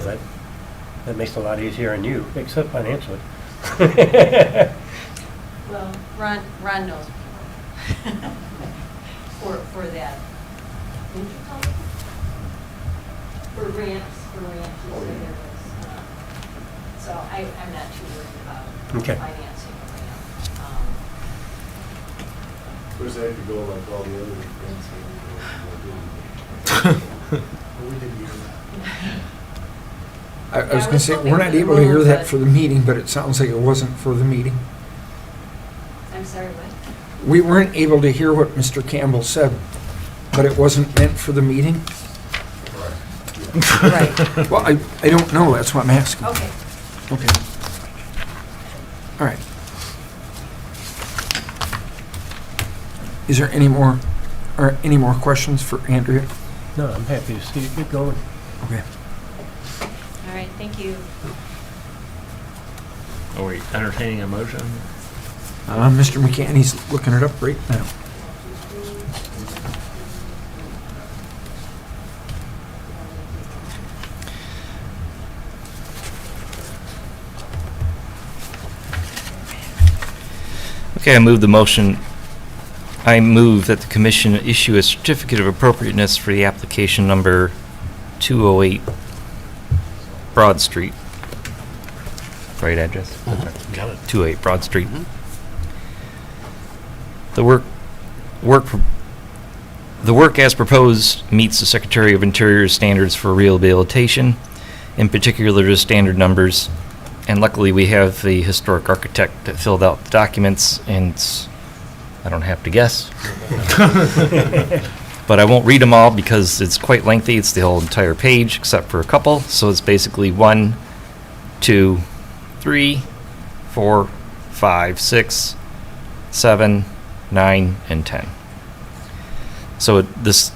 that makes it a lot easier on you, except financially. Well, Ron knows people for that. What did you call it? For ramps, you said there was, so I'm not too worried about Okay. financing a ramp. Of course, I have to go like all the other events. But we didn't hear that. I was gonna say, we're not able to hear that for the meeting, but it sounds like it wasn't for the meeting. I'm sorry, what? We weren't able to hear what Mr. Campbell said, but it wasn't meant for the meeting? Right. Well, I don't know, that's what I'm asking. Okay. Okay. All right. Is there any more questions for Andrea? No, I'm happy to see it get going. Okay. All right, thank you. Are we entertaining a motion? Mr. McCanny's looking it up right now. Okay, I move that the commission issue a certificate of appropriateness for the application number 208 Broad Street. Right address? Got it. 208 Broad Street. The work as proposed meets the Secretary of Interior's standards for rehabilitation, in particular the standard numbers. And luckily, we have the historic architect that filled out the documents, and I don't have to guess. But I won't read them all because it's quite lengthy. It's the whole entire page, except for a couple. So it's basically 1, 2, 3, 4, 5, 6, 7, 9, and 10. So this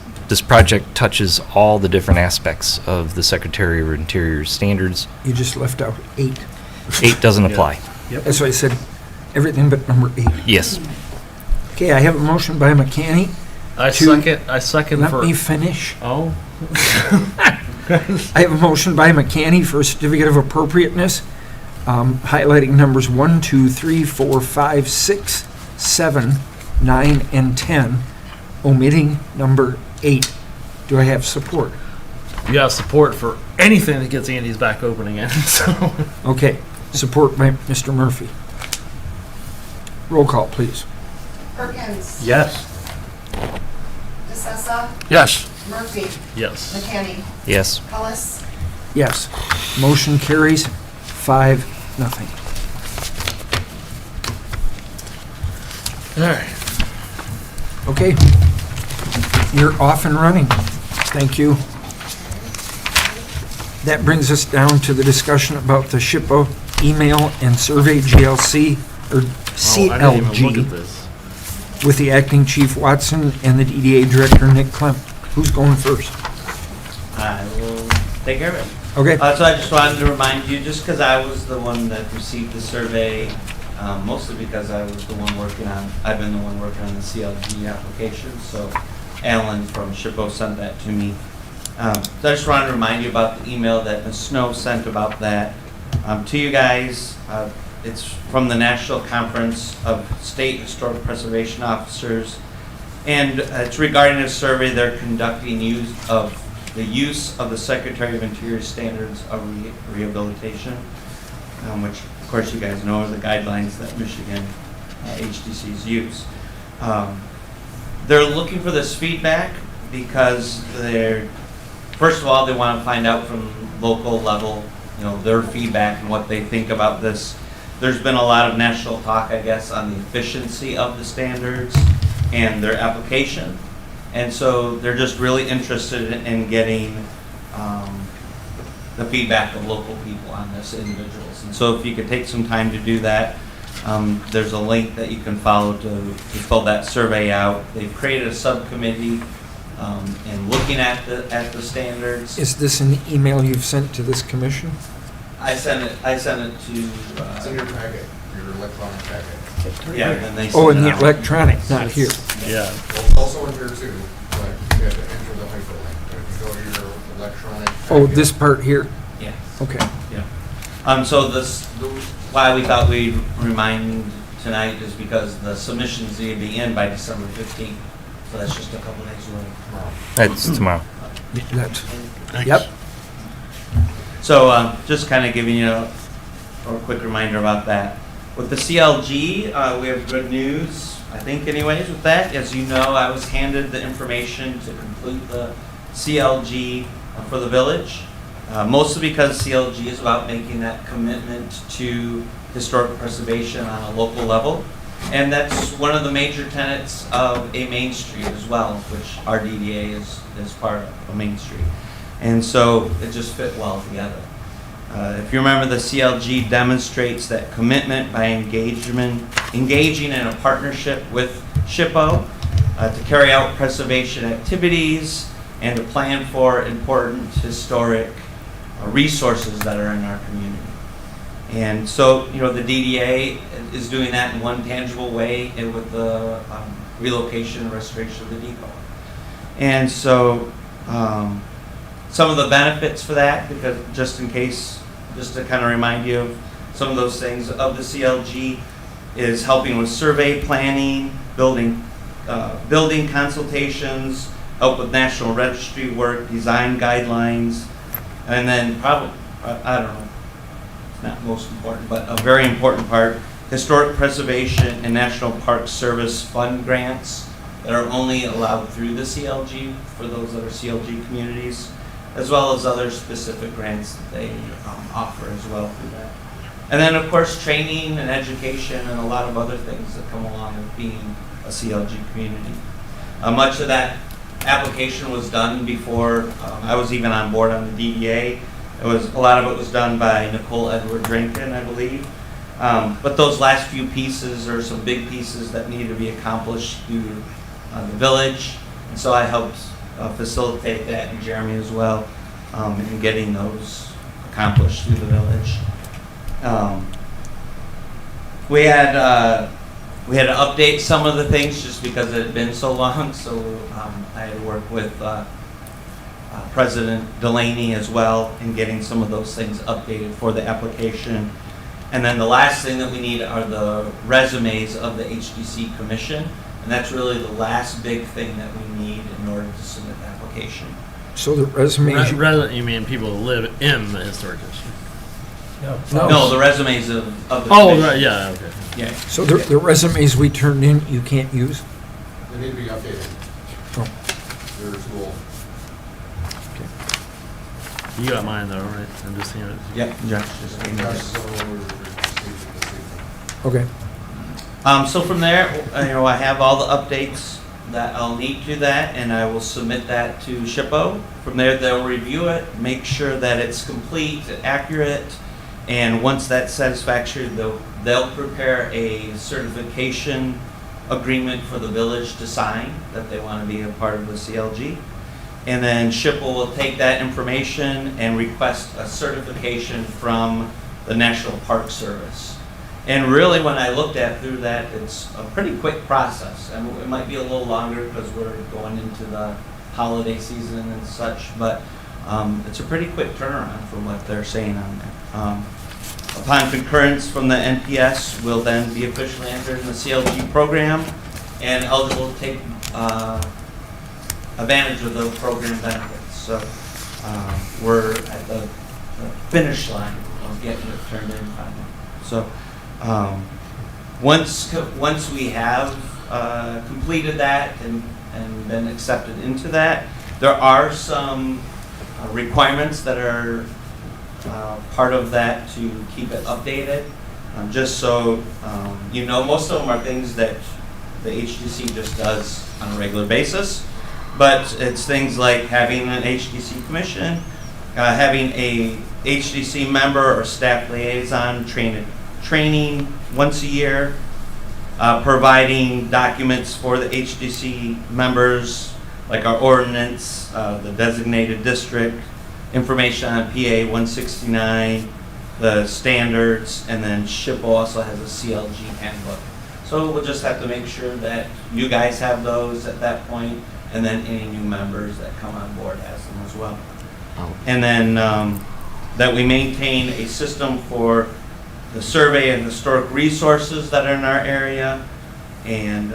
project touches all the different aspects of the Secretary of Interior's standards. You just left out 8. 8 doesn't apply. That's why I said everything but number 8. Yes. Okay, I have a motion by McCanny. I second Let for. me finish. Oh. I have a motion by McCanny for a certificate of appropriateness, highlighting numbers 1, 2, 3, 4, 5, 6, 7, 9, and 10, omitting number 8. Do I have support? You got support for anything that gets Andy's back open again. So. Okay, support by Mr. Murphy. Roll call, please. Perkins. Yes. DeSessa. Yes. Murphy. Yes. McCanny. Yes. Ellis. Yes. Motion carries 5-0. All right. Okay. You're off and running. Thank you. That brings us down to the discussion about the SHPO email and survey GLC, or Oh, I didn't even look at CLG, this. with the acting chief Watson and the DDA director Nick Klemp. Who's going first? I will take care of it. Okay. So I just wanted to remind you, just because I was the one that received the survey, mostly because I was the one I've been the one working on the CLG application, so Alan from SHPO sent that to me. So I just wanted to remind you about the email that Ms. Snow sent about that to you guys. It's from the National Conference of State Historic Preservation Officers, and it's regarding a survey they're conducting the use of the Secretary of Interior standards of rehabilitation, which of course you guys know are the guidelines that Michigan HDCs use. They're looking for this feedback because first of all, they want to find out from local level, their feedback and what they think about this. There's been a lot of national talk, I guess, on the efficiency of the standards and their application. And so they're just really interested in getting the feedback of local people on this, individuals. And so if you could take some time to do that, there's a link that you can follow to fill that survey out. They've created a subcommittee in looking at the standards. Is this an email you've sent to this commission? I sent it to. It's in your packet, your electronic packet. Yeah, then they. Oh, send in it the out. electronic, not here. Yeah. Well, it's also in here too, but Yeah, to enter the hyperlink. If you go to your electronic. Oh, packet. this part here? Yeah. Okay. So why we thought we'd remind tonight is because the submissions need to be in by December 15th. So that's just a couple days away. That's tomorrow. That's, Thanks. yep. So just kind of giving you a quick reminder about that. With the CLG, we have good news, I think anyways, with that. As you know, I was handed the information to complete the CLG for the village. Mostly because CLG is about making that commitment to historic preservation on a local level. And that's one of the major tenets of a Main Street as well, which our DDA is part of a Main Street. And so it just fit well together. If you remember, the CLG demonstrates that commitment by engaging in a partnership with SHPO to carry out preservation activities and to plan for important historic resources that are in our community. And so, the DDA is doing that in one tangible way with the relocation and restoration of the depot. And so, some of the benefits for that, because just to kind of remind you of some of those things of the CLG, is helping with survey planning, building consultations, help with National Registry work, design guidelines, and then probably, I don't know, it's not most important, but a very important part, historic preservation and National Park Service fund grants that are only allowed through the CLG for those that are CLG communities, as well as other specific grants that they offer as well through that. And then, of course, training and education and a lot of other things that come along with being a CLG community. Much of that application was done before I was even on board on the DDA. A lot of it was done by Nicole Edward Drinkin, I believe. But those last few pieces are some big pieces that need to be accomplished through the village. And so I helped facilitate that, and Jeremy as well, in getting those accomplished through the village. We had to update some of the things just because it had been so long. So I had to work with President Delaney as well in getting some of those things updated for the application. And then the last thing that we need are the resumes of the HDC Commission. And that's really the last big thing that we need in order to submit the application. So the resumes, You mean people who live in the historic district? No. No, the resumes of the Oh, commission. right, yeah, okay. Yeah. so the resumes we turned in, you can't use? They need to be updated. Oh. They're too old. You got mine though, right? I'm just seeing it. Yep, Josh just gave me Josh this. is over, we received it this evening. Okay. So from there, I have all the updates that I'll need to that, and I will submit that to SHPO. From there, they'll review it, make sure that it's complete, accurate, and once that's satisfactory, they'll prepare a certification agreement for the village to sign that they want to be a part of the CLG. And then SHPO will take that information and request a certification from the National Park Service. And really, when I looked at through that, it's a pretty quick process. And it might be a little longer because we're going into the holiday season and such, but it's a pretty quick turnaround from what they're saying on there. Upon concurrence from the NPS, we'll then be officially entered in the CLG program and eligible to take advantage of those program benefits. So we're at the finish line of getting it turned in finally. So once we have completed that and been accepted into that, there are some requirements that are part of that to keep it updated. Just so most of them are things that the HDC just does on a regular basis. But it's things like having an HDC commission, having a HDC member or staff liaison training once a year, providing documents for the HDC members, like our ordinance, the designated district, information on PA 169, the standards, and then SHPO also has a CLG handbook. So we'll just have to make sure that you guys have those at that point, and then any new members that come on board has them as well. Oh. And then that we maintain a system for the survey of historic resources that are in our area, and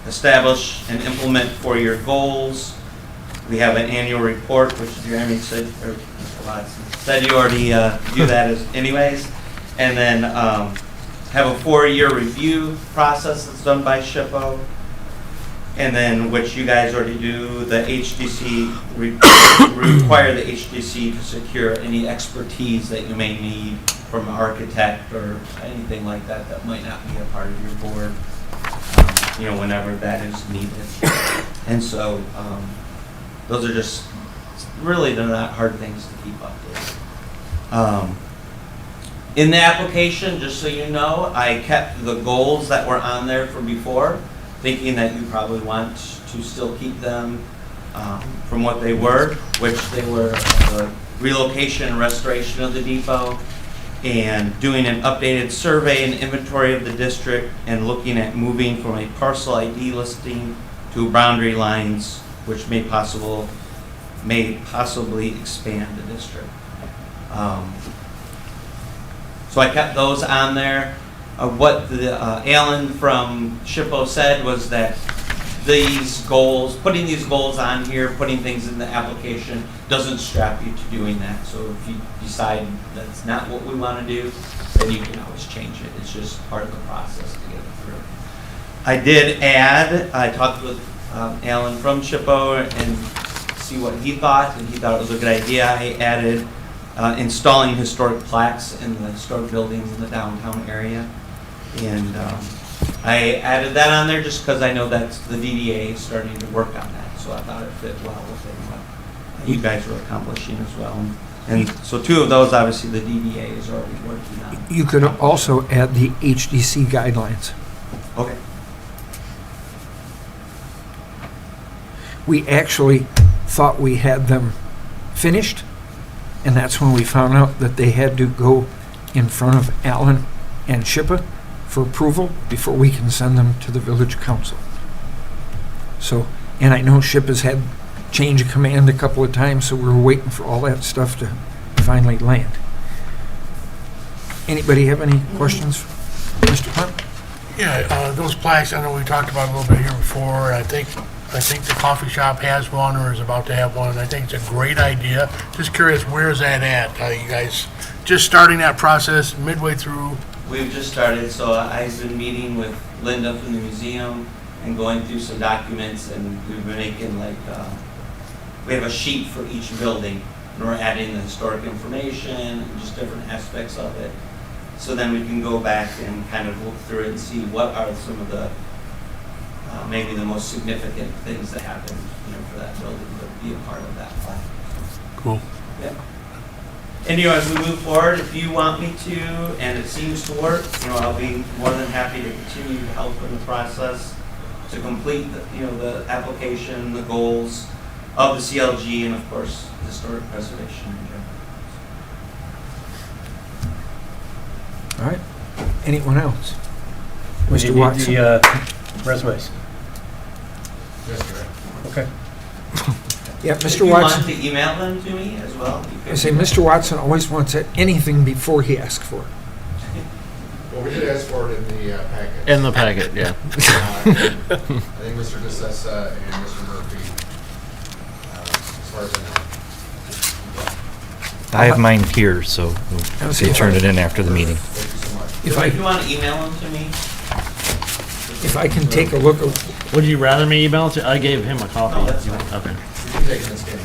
establish and implement 4-year goals. We have an annual report, which Jeremy said, or Mr. Watson said you already do that anyways. And then have a 4-year review process that's done by SHPO. And then, which you guys already do, the HDC, require the HDC to secure any expertise that you may need from an architect or anything like that that might not be a part of your board, whenever that is needed. And so, those are just, really, they're not hard things to keep up with. In the application, just so you know, I kept the goals that were on there from before, thinking that you probably want to still keep them from what they were, which they were the relocation and restoration of the depot, and doing an updated survey and inventory of the district, and looking at moving from a parcel ID listing to boundary lines, which may possibly expand the district. So I kept those on there. What Alan from SHPO said was that these goals, putting these goals on here, putting things in the application, doesn't strap you to doing that. So if you decide that's not what we want to do, then you can always change it. It's just part of the process to get it through. I talked with Alan from SHPO and see what he thought, and he thought it was a good idea. I added installing historic plaques in the historic buildings in the downtown area. And I added that on there just because I know that the DDA is starting to work on that. So I thought it fit well within what you guys were accomplishing as well. And so 2 of those, obviously, the DDA is already working on. You could also add the HDC guidelines. Okay. We actually thought we had them finished, and that's when we found out that they had to go in front of Alan and SHPO for approval before we can send them to the village council. So, and I know SHPO's had change of command a couple of times, so we're waiting for all that stuff to finally land. Anybody have any questions, Mr. Hunt? Yeah, those plaques, I know we talked about a little bit here before, and I think the coffee shop has one or is about to have one. I think it's a great idea. Just curious, where is that at? Are you guys just starting that process, midway through? We've just started, so I've been meeting with Linda from the museum and going through some documents, and we've been making we have a sheet for each building, and we're adding the historic information and just different aspects of it. So then we can go back and kind of look through it and see what are some of the maybe the most significant things that happened, for that building to be a part of that plaque. Cool. Yeah. And as we move forward, if you want me to, and it seems to work, I'll be more than happy to continue to help in the process to complete the application, the goals of the CLG, and of course, historic preservation in general. All right. Anyone else? We Mr. need Watson? the resumes. Yesterday. Okay. Yeah, If Mr. you Watson. want to email them to me as well. you I can say do that. Mr. Watson always wants anything before he asks for it. Well, we did ask for it in the packet. In the packet, yeah. I think Mr. DeSessa and Mr. Murphy, as far as I know. I have mine here, so I'll see we'll if turn I- it in after the meeting. Thank you so much. If So I, if you want to email them to me. if I can take a look at, Would you rather me email it to? I gave him a copy. No, that's fine. Okay. You can take this game.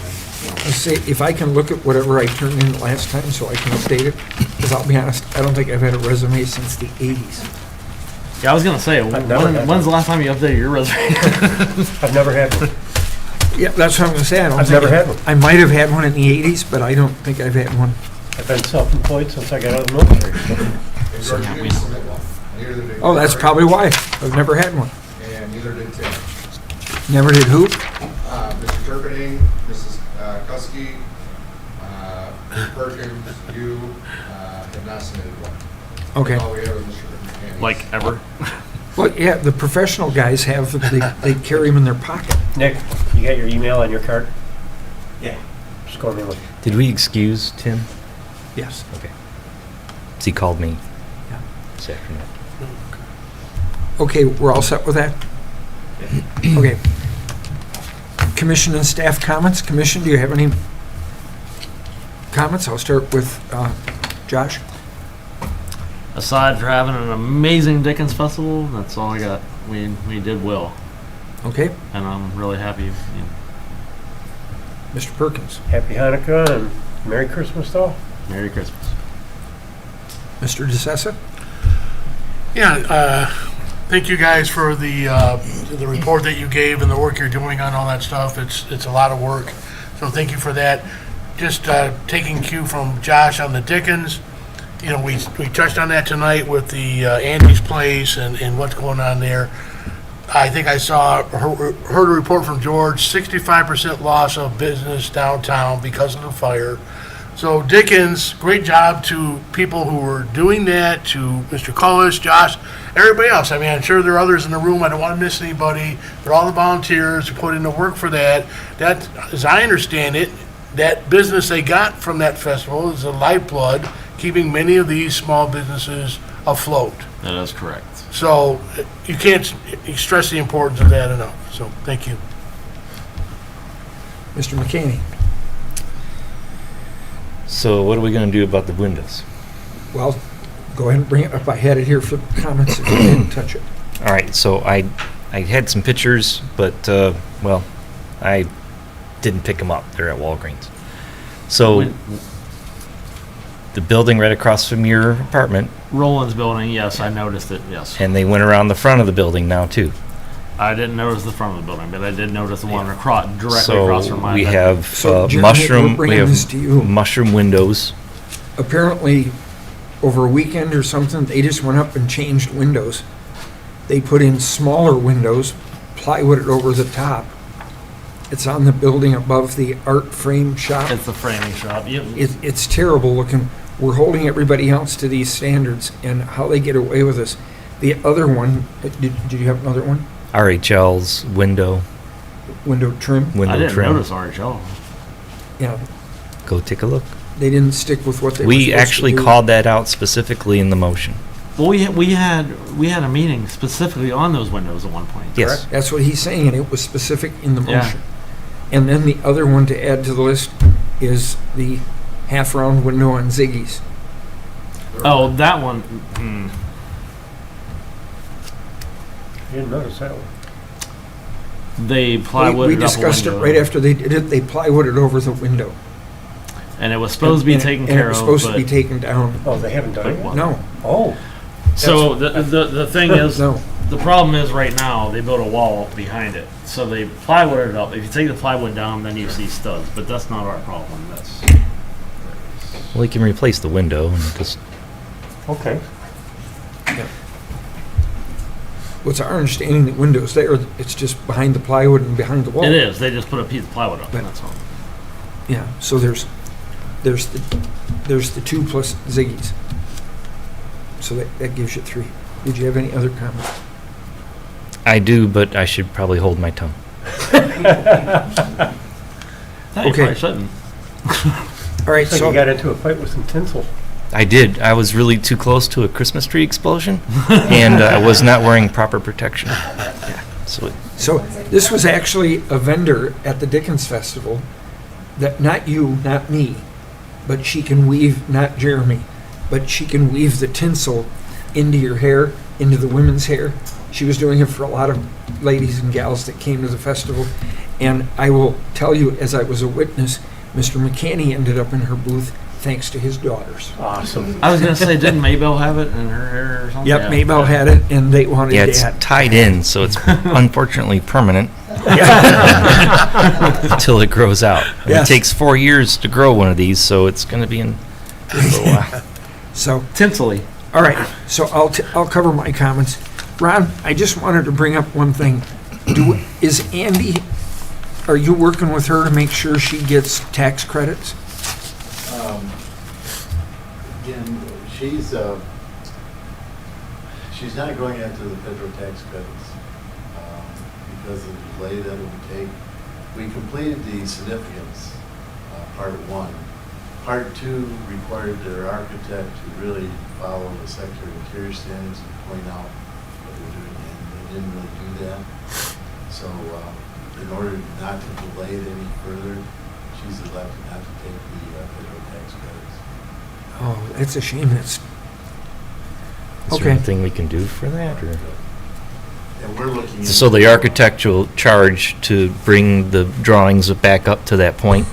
let's say, if I can look at whatever I turned in last time so I can update it, because I'll be honest, I don't think I've had a resume since the 80s. Yeah, I was gonna say, never had when's the last time you updated your resume? I've never had one. Yeah, that's what I'm gonna say. I don't I've think never had one. I might have had one in the 80s, but I don't think I've had one. I've been self-employed since I got out of the military. And George, you didn't submit one. Neither did Oh, that's Gary, probably why. I've never had one. And neither did Tim. Never did who? Mr. Turkening, Mrs. Kuski, Mr. Perkins, you have not submitted one. Okay. All we have is Mr. McCann. Like ever? Well, yeah, the professional guys have, they carry them in their pocket. Nick, you got your email on your card? Yeah. Score me one. Did we excuse Tim? Yes. Okay. So he called me Yeah. this afternoon. Okay, we're all set with that? Okay. Commission and staff comments. Commission, do you have any comments? I'll start with Josh. Aside for having an amazing Dickens festival, that's all I got. We did well, Okay, and I'm really happy. Mr. Perkins. Happy Hanukkah and Merry Christmas to all. Merry Christmas. Mr. DeSessa? Yeah, thank you guys for the report that you gave and the work you're doing on all that stuff. It's a lot of work, so thank you for that. Just taking cue from Josh on the Dickens, you know, we touched on that tonight with the Andy's Place and what's going on there. I think I heard a report from George, 65% loss of business downtown because of the fire. So Dickens, great job to people who were doing that, to Mr. Cullis, Josh, everybody else. I mean, I'm sure there are others in the room. I don't want to miss anybody. But all the volunteers who put in the work for that. That, as I understand it, that business they got from that festival is the lifeblood, keeping many of these small businesses afloat. That is correct. So you can't stress the importance of that enough. So thank you. Mr. McKinney? So what are we going to do about the windows? Well, go ahead and bring it up. I had it here for comments if you didn't touch it. All right, so I had some pictures, but, well, I didn't pick them up. They're at Walgreens. So the building right across from your apartment, Roland's building, yes, I noticed it, yes. and they went around the front of the building now, too. I didn't notice the front of the building, but I did notice the one directly So across from mine. we have So, Jeremy, we're mushroom, bringing this to you. mushroom windows. Apparently, over a weekend or something, they just went up and changed windows. They put in smaller windows, plywooded over the top. It's on the building above the art frame shop. It's the framing shop. Yep. It's terrible looking. We're holding everybody else to these standards, and how they get away with this. The other one, did you have another one? RHL's window Window trim? I window didn't trim. notice RHL. Yeah, Go take a look. they didn't stick with what they were supposed We to actually do. called that out specifically in the motion. Well, we had a meeting specifically on those windows at one point. Yes. That's what he's saying, and it was specific in the Yeah. motion. And then the other one to add to the list is the half-round window on Ziggy's. Oh, that one. You didn't notice that one. They plywooded We up a discussed it window, right after they did it. They plywooded over the window. and it was supposed to be And- taken and care it was of. supposed to but be taken down. Oh, they haven't done it Like yet? what? No, Oh. So the thing is, no. the problem is right now they built a wall behind it, so they plywooded it up. If you take the plywood down, then you see studs, but that's not our problem. That's Well, you can replace the window and just Okay. What's our understanding that windows there, it's just behind the plywood and behind the wall. it is. They just put a piece of plywood up. But- That's all. Yeah, so there's the two plus Ziggy's. So that gives you three. Did you have any other comments? I do, but I should probably hold my tongue. No, you Okay. probably shouldn't. All right, So so you got into a fight with some tinsel. I did. I was really too close to a Christmas tree explosion, and I was not wearing proper protection. So So this was actually a vendor at the Dickens Festival that, not you, not me, but she can weave, not Jeremy, but she can weave the tinsel into your hair, into the women's hair. She was doing it for a lot of ladies and gals that came to the festival. And I will tell you, as I was a witness, Mr. McCanny ended up in her booth thanks to his daughters. Awesome. I was gonna say, didn't Maybell have it in her hair or something? Yep, Yeah. Maybell had it, and they wanted yeah, it's that. tied in, so it's unfortunately permanent until it grows out. And Yes. It takes 4 years to grow one of these, so it's going to be in for a while. So, Tinsley. all right, so I'll cover my comments. Ron, I just wanted to bring up one thing. Is Andy, are you working with her to make sure she gets tax credits? Again, she's not going after the federal tax credits because of the delay that it would take. We completed the significance, part one. Part two required their architect to really follow the Secretary of Interior standards and point out what they're doing, and they didn't really do that. So in order not to delay it any further, she's elected not to take the federal tax credits. Oh, that's a shame. That's Is there okay. anything we can do for that, or? And we're looking at. So the architectural charge to bring the drawings back up to that point?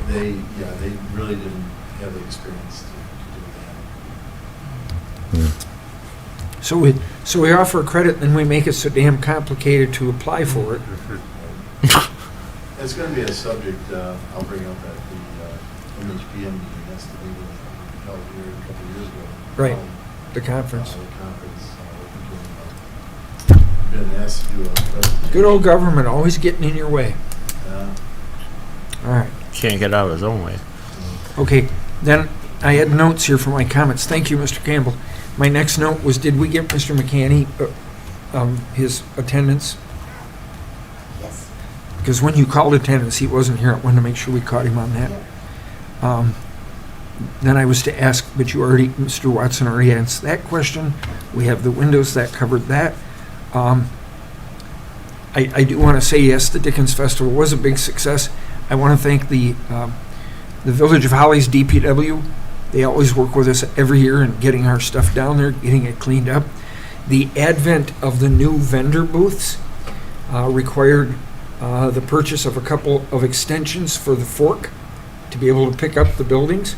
They really didn't have the experience to do that. So we offer a credit, then we make it so damn complicated to apply for it. It's going to be a subject I'll bring up at the MHPM meeting. That's the meeting that we held here a couple of years ago. Right, the conference. The conference. We've been asked to do a presentation. Good old government, always getting in your way. All right. Can't get out of his own way. Okay, then I had notes here for my comments. Thank you, Mr. Campbell. My next note was, did we get Mr. McCanny his attendance? Yes. Because when you called attendance, he wasn't here. I wanted to make sure we caught him on that. Then I was to ask, but you already, Mr. Watson already answered that question. We have the windows, that covered that. I do want to say, yes, the Dickens Festival was a big success. I want to thank the Village of Holly's DPW. They always work with us every year in getting our stuff down there, getting it cleaned up. The advent of the new vendor booths required the purchase of a couple of extensions for the fork to be able to pick up the buildings.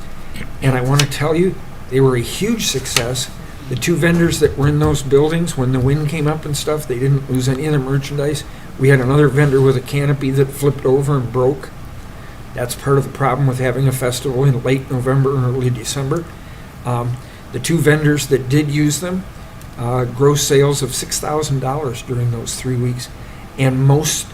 And I want to tell you, they were a huge success. The two vendors that were in those buildings, when the wind came up and stuff, they didn't lose any of their merchandise. We had another vendor with a canopy that flipped over and broke. That's part of the problem with having a festival in late November and early December. The two vendors that did use them, gross sales of $6,000 during those 3 weeks. And most,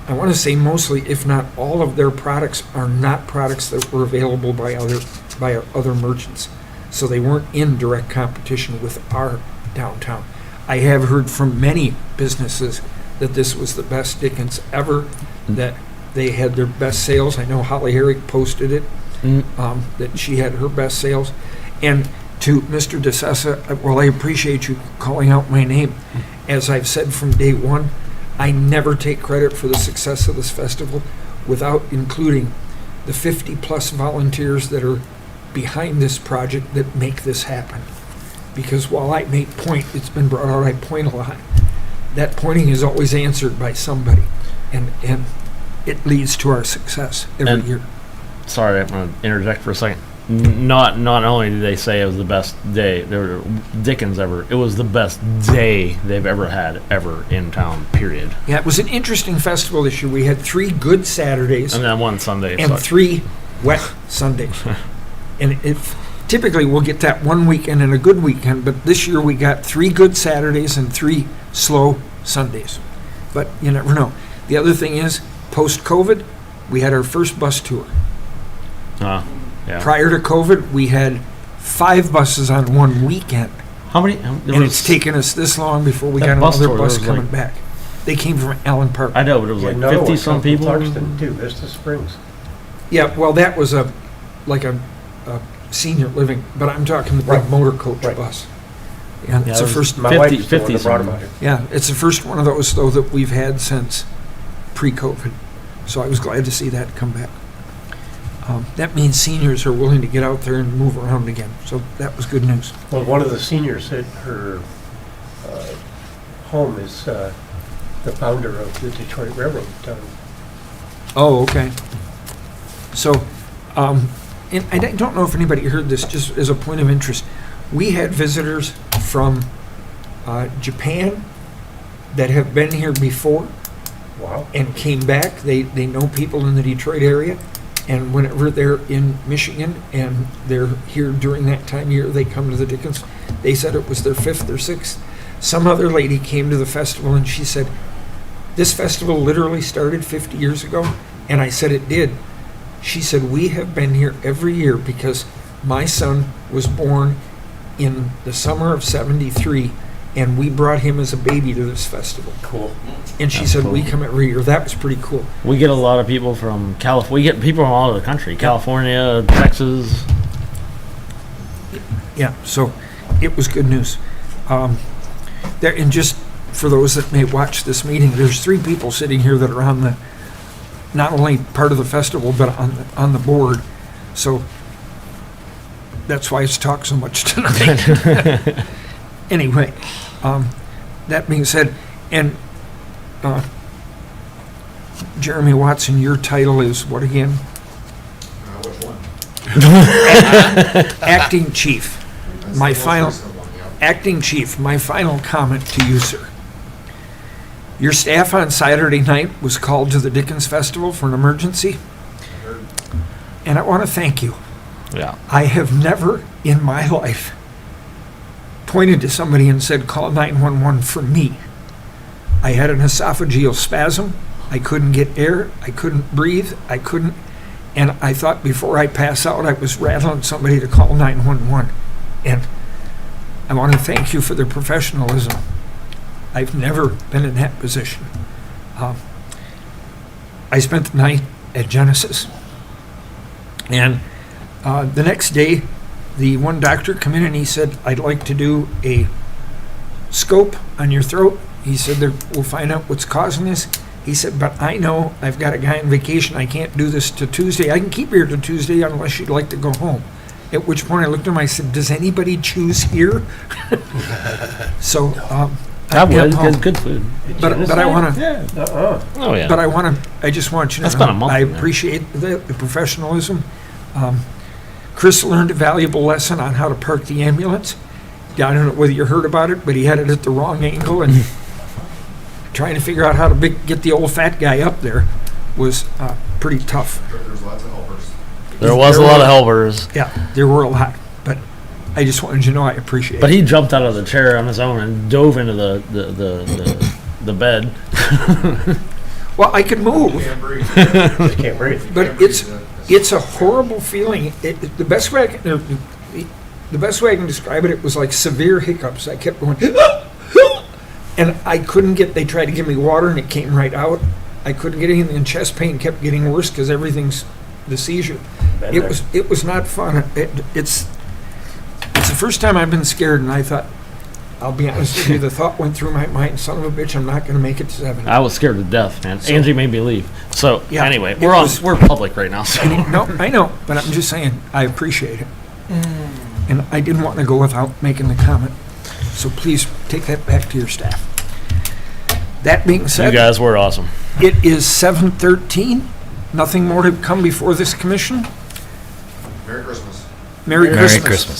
I want to say mostly, if not all of their products are not products that were available by other merchants. So they weren't in direct competition with our downtown. I have heard from many businesses that this was the best Dickens ever, that they had their best sales. I know Holly Herrick posted it, that she had her best sales. And to Mr. DeSessa, well, I appreciate you calling out my name. As I've said from day one, I never take credit for the success of this festival without including the 50-plus volunteers that are behind this project that make this happen. Because while I may point, it's been brought out, I point a lot. That pointing is always answered by somebody, and it leads to our success every And- year. Sorry, I'm going to interject for a second. Not only did they say it was the best day Dickens ever, it was the best day they've ever had ever in town, period. Yeah, it was an interesting festival this year. We had 3 good Saturdays And then one Sunday. and sucked. 3 wet Sundays. And if typically we'll get that one weekend and a good weekend, but this year we got 3 good Saturdays and 3 slow Sundays. But you never know. The other thing is, post-COVID, we had our first bus tour. Yeah. Prior to COVID, we had 5 buses on one weekend. How many? And it's taken us this long before we That got bus another tour, bus there was coming like- back. They came from Allen Park. I know, but it was like 50 some people. Clarkston too, Vista Springs. Yeah, well, that was a senior living, but I'm talking the big Right. motor coach Right. bus. Yeah, Yeah, it's it the was first. My 50 wife is the one 50 that brought them something. out here. Yeah, it's the first one of those though that we've had since pre-COVID. So I was glad to see that come back. That means seniors are willing to get out there and move around again. So that was good news. Well, one of the seniors said her home is the founder of the Detroit Railroad down. Oh, okay. So, and I don't know if anybody heard this, just as a point of interest. We had visitors from Japan that have been here before Wow. and came back. They know people in the Detroit area. And whenever they're in Michigan and they're here during that time of year, they come to the Dickens. They said it was their 5th or 6th. Some other lady came to the festival and she said, this festival literally started 50 years ago. And I said it did. She said, we have been here every year because my son was born in the summer of '73, and we brought him as a baby to this festival. Cool. And she That's said, cool. we come every year. That was pretty cool. We get a lot of people from California. We get people from all over the country. California, Texas. Yeah, so it was good news. There, and just for those that may watch this meeting, there's 3 people sitting here that are on the, not only part of the festival, but on the board. So that's why it's talked so much tonight. Anyway, that being said, and Jeremy Watson, your title is what again? Which one? Acting Chief. That's My the most final- recent one, yep. Acting Chief, my final comment to you, sir. Your staff on Saturday night was called to the Dickens Festival for an emergency, I heard and I want to thank you. Yeah. I have never in my life pointed to somebody and said, call 911 for me. I had an esophageal spasm. I couldn't get air. I couldn't breathe. I couldn't. And I thought before I pass out, I was rattling somebody to call 911. And I want to thank you for their professionalism. I've never been in that position. I spent the night at Genesis. And the next day, the one doctor come in and he said, I'd like to do a scope on your throat. He said, we'll find out what's causing this. He said, but I know I've got a guy on vacation. I can't do this to Tuesday. I can keep you here to Tuesday unless you'd like to go home. At which point I looked at him, I said, does anybody choose here? So, That yeah, was home. good food. But I want to, Yeah. Oh yeah. but I just want you to I know, spent a month I in there. appreciate the professionalism. Chris learned a valuable lesson on how to park the ambulance. I don't know whether you heard about it, but he had it at the wrong angle, and trying to figure out how to get the old fat guy up there was pretty tough. there's lots of helpers. There was a lot of helpers, Yeah, there were a lot, but I just wanted you to know I appreciate but it. he jumped out of the chair on his own and dove into the bed. Well, I could move. Can't breathe. Just can't breathe. But Can't breathe. it's a horrible feeling. The best way I can describe it, it was like severe hiccups. I kept going, and I couldn't get. They tried to give me water, and it came right out. I couldn't get anything, and chest pain kept getting worse because everything's the seizure. Been It there. was not fun. It's the first time I've been scared, and I thought, I'll be honest with you, the thought went through my mind, son of a bitch, I'm not going to make it to 7. I was scared to death, man. So- Angie made me leave. So Yeah, anyway, it we're public right now. So. No, I know, but I'm just saying, I appreciate it. And I didn't want to go without making the comment. So please take that back to your staff. That being You said, guys were awesome. it is 7:13. Nothing more to come before this commission. Merry Christmas. Merry Merry Christmas. Christmas.